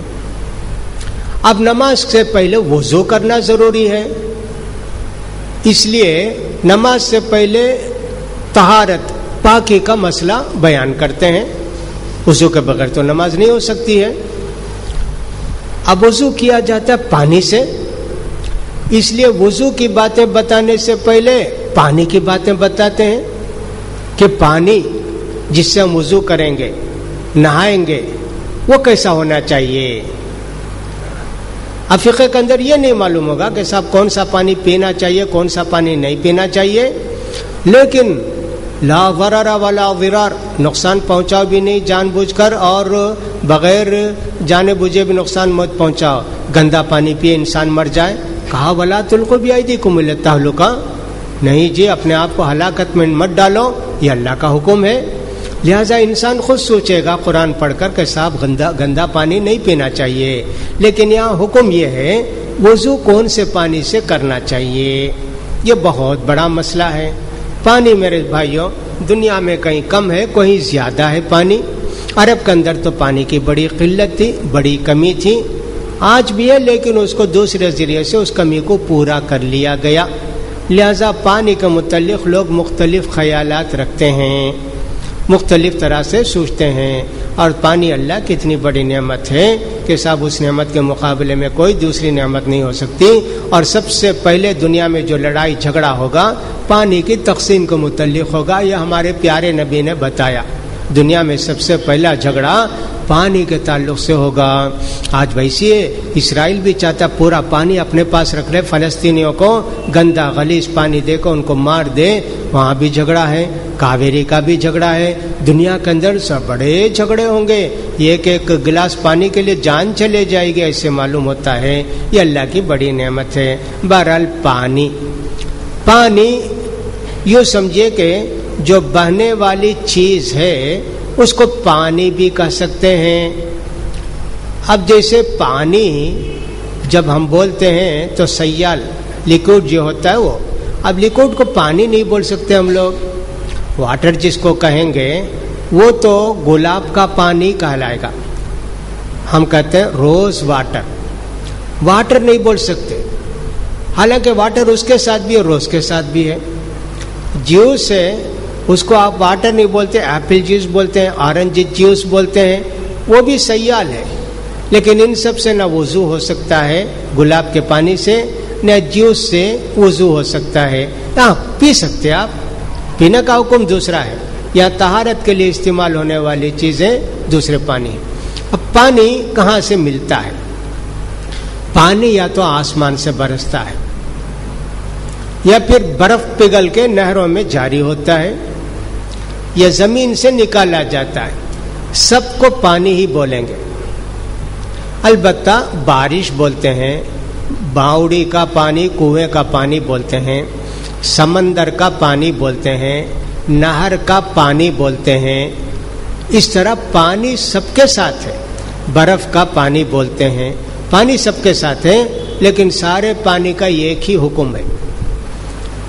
اب نماز سے پہلے وضو کرنا ضروری ہے, اس لیے نماز سے پہلے طہارت پاکی کا مسئلہ بیان کرتے ہیں. وضو کے بغیر تو نماز نہیں ہو سکتی ہے. اب وضو کیا جاتا ہے پانی سے, اس لیے وضو کی باتیں بتانے سے پہلے پانی کی باتیں بتاتے ہیں کہ پانی جس سے ہم وضو کریں گے، نہائیں گے، وہ کیسا ہونا چاہیے؟ اب فقہ کے اندر یہ نہیں معلوم ہوگا کہ صاحب کون سا پانی پینا چاہیے، کون سا پانی نہیں پینا چاہیے، لیکن لا ضرر ولا ضرار، نقصان پہنچاؤ بھی نہیں جان بوجھ کر، اور بغیر جانے بوجھے بھی نقصان مت پہنچاؤ۔ گندا پانی پیے انسان مر جائے، کہا ولا تلقوا بأیدیکم الی التہلکہ، نہیں جی اپنے آپ کو ہلاکت میں مت ڈالو، یہ اللہ کا حکم ہے۔ لہذا انسان خود سوچے گا قرآن پڑھ کر کہ صاحب گندا پانی نہیں پینا چاہیے، لیکن یہاں حکم یہ ہے وضو کون سے پانی سے کرنا چاہیے۔ یہ بہت بڑا مسئلہ ہے۔ پانی میرے بھائیوں دنیا میں کہیں کم ہے، کہیں زیادہ ہے پانی۔ عرب کے اندر تو پانی کی بڑی قلت تھی، بڑی کمی تھی، آج بھی ہے، لیکن اس کو دوسرے ذریعے سے اس کمی کو پورا کر لیا گیا۔ لہذا پانی کے متعلق لوگ مختلف خیالات رکھتے ہیں، مختلف طرح سے سوچتے ہیں، اور پانی اللہ کی اتنی بڑی نعمت ہے کہ صاحب اس نعمت کے مقابلے میں کوئی دوسری نعمت نہیں ہو سکتی۔ اور سب سے پہلے دنیا میں جو لڑائی جھگڑا ہوگا پانی کی تقسیم کے متعلق ہوگا، یہ ہمارے پیارے نبی نے بتایا۔ دنیا میں سب سے پہلا جھگڑا پانی کے تعلق سے ہوگا۔ آج ویسے اسرائیل بھی چاہتا پورا پانی اپنے پاس رکھ لے، فلسطینیوں کو گندا غلیظ پانی دے کر ان کو مار دے، وہاں بھی جھگڑا ہے، کاویری کا بھی جھگڑا ہے۔ دنیا کے اندر سب بڑے جھگڑے ہوں گے، ایک ایک گلاس پانی کے لیے جان چلے جائے گی، ایسے معلوم ہوتا ہے یہ اللہ کی بڑی نعمت ہے۔ بہرحال پانی یوں سمجھیے کہ جو بہنے والی چیز ہے اس کو پانی بھی کہہ سکتے ہیں۔ اب جیسے پانی جب ہم بولتے ہیں تو سیال لیکوڈ جو ہوتا ہے وہ، اب لیکوڈ کو پانی نہیں بول سکتے ہم لوگ، واٹر جس کو کہیں گے وہ تو گلاب کا پانی کہلائے گا، ہم کہتے ہیں روز واٹر، واٹر نہیں بول سکتے، حالانکہ واٹر اس کے ساتھ بھی ہے، روز کے ساتھ بھی ہے۔ جوس ہے اس کو آپ واٹر نہیں بولتے، ایپل جوس بولتے ہیں، آرنج جوس بولتے ہیں، وہ بھی سیال ہے، لیکن ان سب سے نہ وضو ہو سکتا ہے گلاب کے پانی سے، نہ جوس سے وضو ہو سکتا ہے۔ ہاں پی سکتے آپ، پینے کا حکم دوسرا ہے، یا طہارت کے لیے استعمال ہونے والی چیزیں دوسرے پانی۔ اب پانی کہاں سے ملتا ہے؟ پانی یا تو آسمان سے برستا ہے، یا پھر برف پگھل کے نہروں میں جاری ہوتا ہے، یا زمین سے نکالا جاتا ہے۔ سب کو پانی ہی بولیں گے، البتہ بارش بولتے ہیں، باوڑی کا پانی، کنویں کا پانی بولتے ہیں، سمندر کا پانی بولتے ہیں، نہر کا پانی بولتے ہیں۔ اس طرح پانی سب کے ساتھ ہے، برف کا پانی بولتے ہیں، پانی سب کے ساتھ ہے، لیکن سارے پانی کا ایک ہی حکم ہے،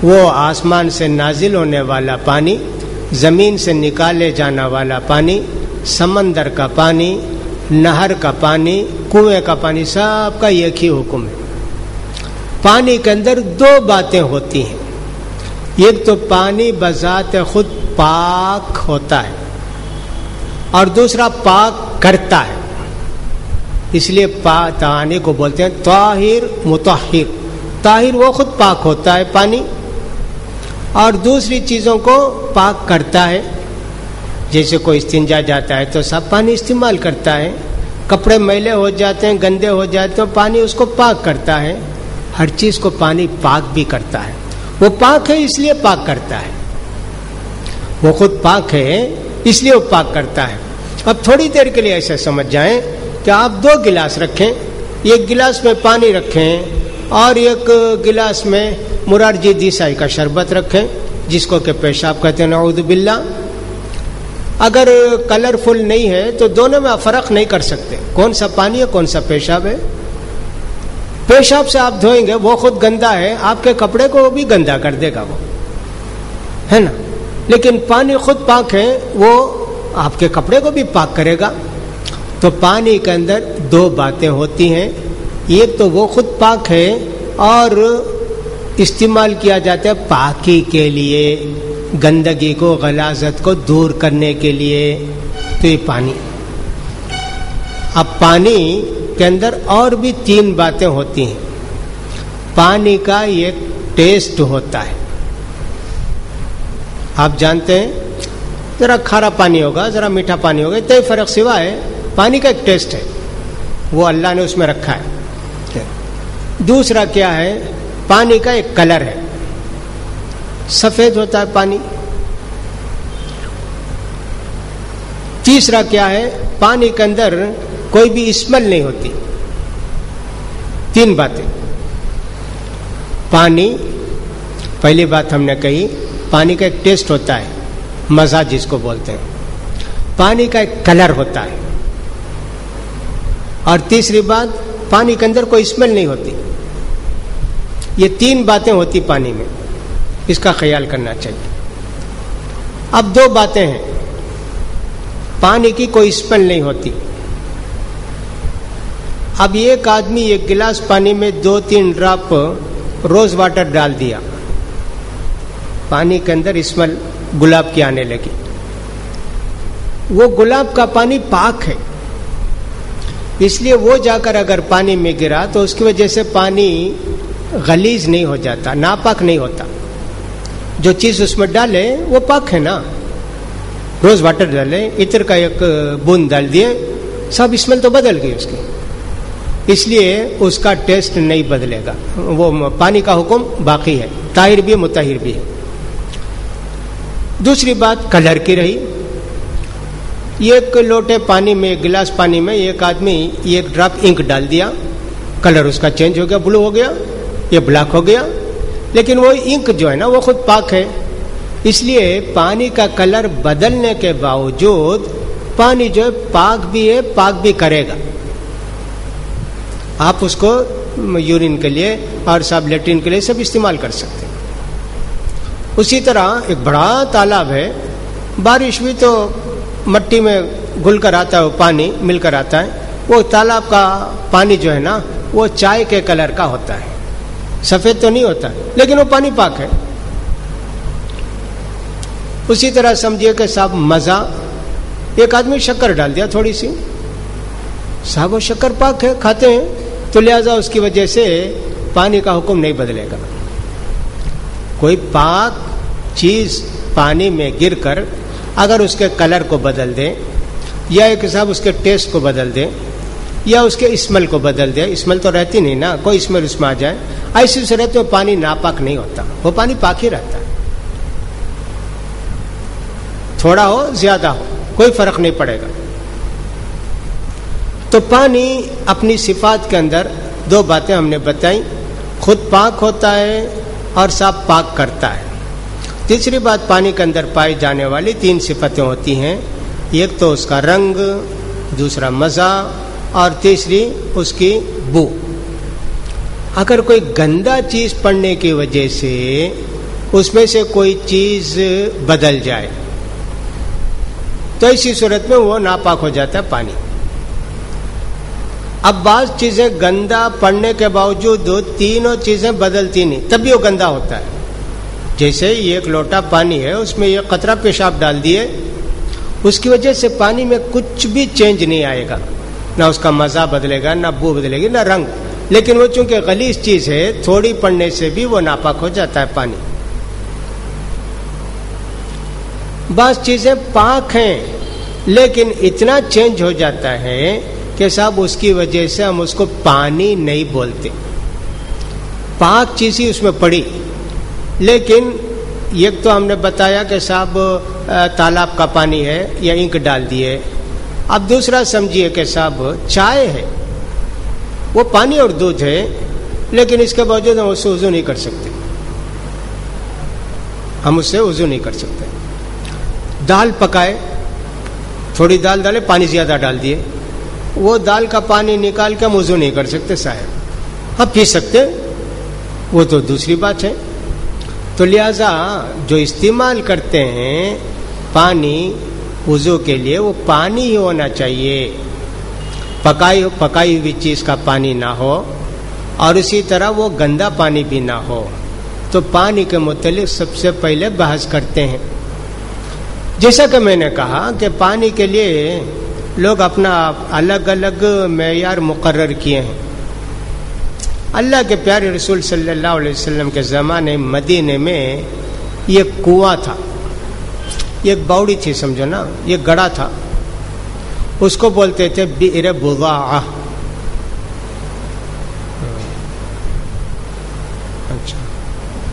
وہ آسمان سے نازل ہونے والا پانی، زمین سے نکالے جانا والا پانی، سمندر کا پانی، نہر کا پانی، کنویں کا پانی، سب کا ایک ہی حکم ہے۔ پانی کے اندر دو باتیں ہوتی ہیں، ایک تو پانی بذات خود پاک ہوتا ہے، اور دوسرا پاک کرتا ہے، اس لیے پانی کو بولتے ہیں طاہر مطہر۔ طاہر وہ خود پاک ہوتا ہے پانی، اور دوسری چیزوں کو پاک کرتا ہے، جیسے کوئی استنجا جاتا ہے تو سب پانی استعمال کرتا ہے، کپڑے میلے ہو جاتے ہیں، گندے ہو جاتے ہیں، پانی اس کو پاک کرتا ہے، ہر چیز کو پانی پاک بھی کرتا ہے، وہ پاک ہے اس لیے پاک کرتا ہے، وہ خود پاک ہے اس لیے وہ پاک کرتا ہے۔ اب تھوڑی دیر کے لیے ایسے سمجھ جائیں کہ آپ دو گلاس رکھیں، ایک گلاس میں پانی رکھیں اور ایک گلاس میں مرارجی دیسائی کا شربت رکھیں، جس کو کہ پیشاب کہتے ہیں، نعوذ باللہ۔ اگر کلرفل نہیں ہے تو دونوں میں فرق نہیں کر سکتے، کون سا پانی ہے کون سا پیشاب ہے۔ پیشاب سے آپ دھوئیں گے وہ خود گندا ہے، آپ کے کپڑے کو بھی گندا کر دے گا، وہ ہے نا، لیکن پانی خود پاک ہے، وہ آپ کے کپڑے کو بھی پاک کرے گا۔ تو پانی کے اندر دو باتیں ہوتی ہیں، ایک تو وہ خود پاک ہے اور استعمال کیا جاتا ہے پاکی کے لیے، گندگی کو، غلاظت کو دور کرنے کے لیے، تو یہ پانی۔ اب پانی کے اندر اور بھی تین باتیں ہوتی ہیں۔ پانی کا ایک ٹیسٹ ہوتا ہے، آپ جانتے ہیں ذرا کھارا پانی ہوگا, ذرا میٹھا پانی ہوگا, اتنا ہی فرق سوا ہے. پانی کا ایک ٹیسٹ ہے, وہ اللہ نے اس میں رکھا ہے. دوسرا کیا ہے, پانی کا ایک کلر ہے, سفید ہوتا ہے پانی. تیسرا کیا ہے, پانی کے اندر کوئی بھی اسمیل نہیں ہوتی. تین باتیں. پانی, پہلی بات ہم نے کہی, پانی کا ایک ٹیسٹ ہوتا ہے, مزہ جس کو بولتے ہیں. پانی کا ایک کلر ہوتا ہے, اور تیسری بات, پانی کے اندر کوئی اسمیل نہیں ہوتی. یہ تین باتیں ہوتی پانی میں, اس کا خیال کرنا چاہیے. اب دو باتیں ہیں. پانی کی کوئی اسمیل نہیں ہوتی. اب ایک آدمی ایک گلاس پانی میں 2-3 ڈراپ روز واٹر ڈال دیا, پانی کے اندر اسمیل گلاب کی آنے لگی. وہ گلاب کا پانی پاک ہے, اس لیے وہ جا کر اگر پانی میں گرا تو اس کی وجہ سے پانی غلیظ نہیں ہو جاتا, ناپاک نہیں ہوتا. جو چیز اس میں ڈالے وہ پاک ہے نا. روز واٹر ڈالے, عطر کا ایک بوند ڈال دیے, سب اسمیل تو بدل گئی اس کی, اس لیے اس کا ٹیسٹ نہیں بدلے گا. وہ پانی کا حکم باقی ہے, طاہر بھی ہے مطہر بھی ہے. دوسری بات کلر کی رہی. ایک لوٹے پانی میں, ایک گلاس پانی میں ایک آدمی ایک ڈراپ انک ڈال دیا, کلر اس کا چینج ہو گیا, بلو ہو گیا, یہ بلیک ہو گیا. لیکن وہ انک جو ہے نا وہ خود پاک ہے, اس لیے پانی کا کلر بدلنے کے باوجود پانی جو ہے پاک بھی ہے, پاک بھی کرے گا. آپ اس کو یورین کے لیے اور صاحب لیٹرین کے لیے سب استعمال کر سکتے ہیں. اسی طرح ایک بڑا تالاب ہے, بارش ہوئی تو مٹی میں گھل کر آتا ہے, وہ پانی مل کر آتا ہے. وہ تالاب کا پانی جو ہے نا وہ چائے کے کلر کا ہوتا ہے, سفید تو نہیں ہوتا, لیکن وہ پانی پاک ہے. اسی طرح سمجھیے کہ صاحب مزہ, ایک آدمی شکر ڈال دیا تھوڑی سی, صاحب وہ شکر پاک ہے, کھاتے ہیں, تو لہذا اس کی وجہ سے پانی کا حکم نہیں بدلے گا. کوئی پاک چیز پانی میں گر کر اگر اس کے کلر کو بدل دے, یا ایک صاحب اس کے ٹیسٹ کو بدل دے, یا اس کے اسمیل کو بدل دے, اسمیل تو رہتی نہیں نا, کوئی اسمیل اس میں آ جائے, ایسی صورت میں پانی ناپاک نہیں ہوتا, وہ پانی پاک ہی رہتا ہے. تھوڑا ہو زیادہ ہو کوئی فرق نہیں پڑے گا. تو پانی اپنی صفات کے اندر دو باتیں ہم نے بتائیں, خود پاک ہوتا ہے اور صاف پاک کرتا ہے. تیسری بات, پانی کے اندر پائی جانے والی 3 صفتیں ہوتی ہیں, ایک تو اس کا رنگ, دوسرا مزہ, اور تیسری اس کی بو. اگر کوئی گندا چیز پڑنے کی وجہ سے اس میں سے کوئی چیز بدل جائے تو اسی صورت میں وہ ناپاک ہو جاتا ہے پانی. اب بعض چیزیں گندا پڑنے کے باوجود تینوں چیزیں بدلتی نہیں, تب بھی وہ گندا ہوتا ہے. جیسے ایک لوٹا پانی ہے, اس میں ایک قطرہ پیشاب ڈال دیے, اس کی وجہ سے پانی میں کچھ بھی چینج نہیں آئے گا, نہ اس کا مزہ بدلے گا, نہ بو بدلے گی, نہ رنگ. لیکن وہ چونکہ غلیظ چیز ہے, تھوڑی پڑنے سے بھی وہ ناپاک ہو جاتا ہے پانی. بعض چیزیں پاک ہیں لیکن اتنا چینج ہو جاتا ہے کہ صاحب اس کی وجہ سے ہم اس کو پانی نہیں بولتے. پاک چیز ہی اس میں پڑی, لیکن ایک تو ہم نے بتایا کہ صاحب تالاب کا پانی ہے یا انک ڈال دیے. اب دوسرا سمجھیے کہ صاحب چائے ہے, وہ پانی اور دودھ ہے, لیکن اس کے باوجود ہم اس سے وضو نہیں کر سکتے, ہم اس سے وضو نہیں کر سکتے. دال پکائے, تھوڑی دال ڈالے, پانی زیادہ ڈال دیے, وہ دال کا پانی نکال کے ہم وضو نہیں کر سکتے صاحب. ہم پی سکتے, وہ تو دوسری بات ہے. تو لہذا جو استعمال کرتے ہیں پانی وضو کے لیے, وہ پانی ہی ہونا چاہیے, پکائی ہوئی چیز کا پانی نہ ہو, اور اسی طرح وہ گندا پانی بھی نہ ہو. تو پانی کے متعلق سب سے پہلے بحث کرتے ہیں. جیسا کہ میں نے کہا کہ پانی کے لیے لوگ اپنا الگ الگ معیار مقرر کیے ہیں. اللہ کے پیارے رسول صلی اللہ علیہ وسلم کے زمانے مدینے میں یہ کنواں تھا, یہ ایک باوڑی تھی سمجھو نا، یہ گڑا تھا، اس کو بولتے تھے بئر بضاعہ. اچھا،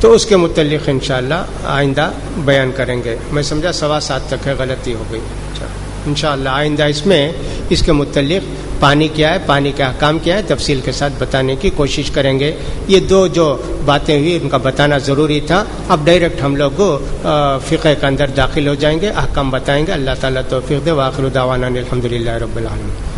تو اس کے متعلق انشاءاللہ آئندہ بیان کریں گے. میں سمجھا 7:15 تک ہے، غلطی ہو گئی. اچھا انشاءاللہ آئندہ اس میں اس کے متعلق پانی کیا ہے، پانی کے احکام کیا ہے، تفصیل کے ساتھ بتانے کی کوشش کریں گے. یہ دو جو باتیں ہوئی ان کا بتانا ضروری تھا. اب ڈائریکٹ ہم لوگ فقہ کے اندر داخل ہو جائیں گے، احکام بتائیں گے. اللہ تعالیٰ توفیق دے. وآخر دعوانا الحمدللہ رب العالمین.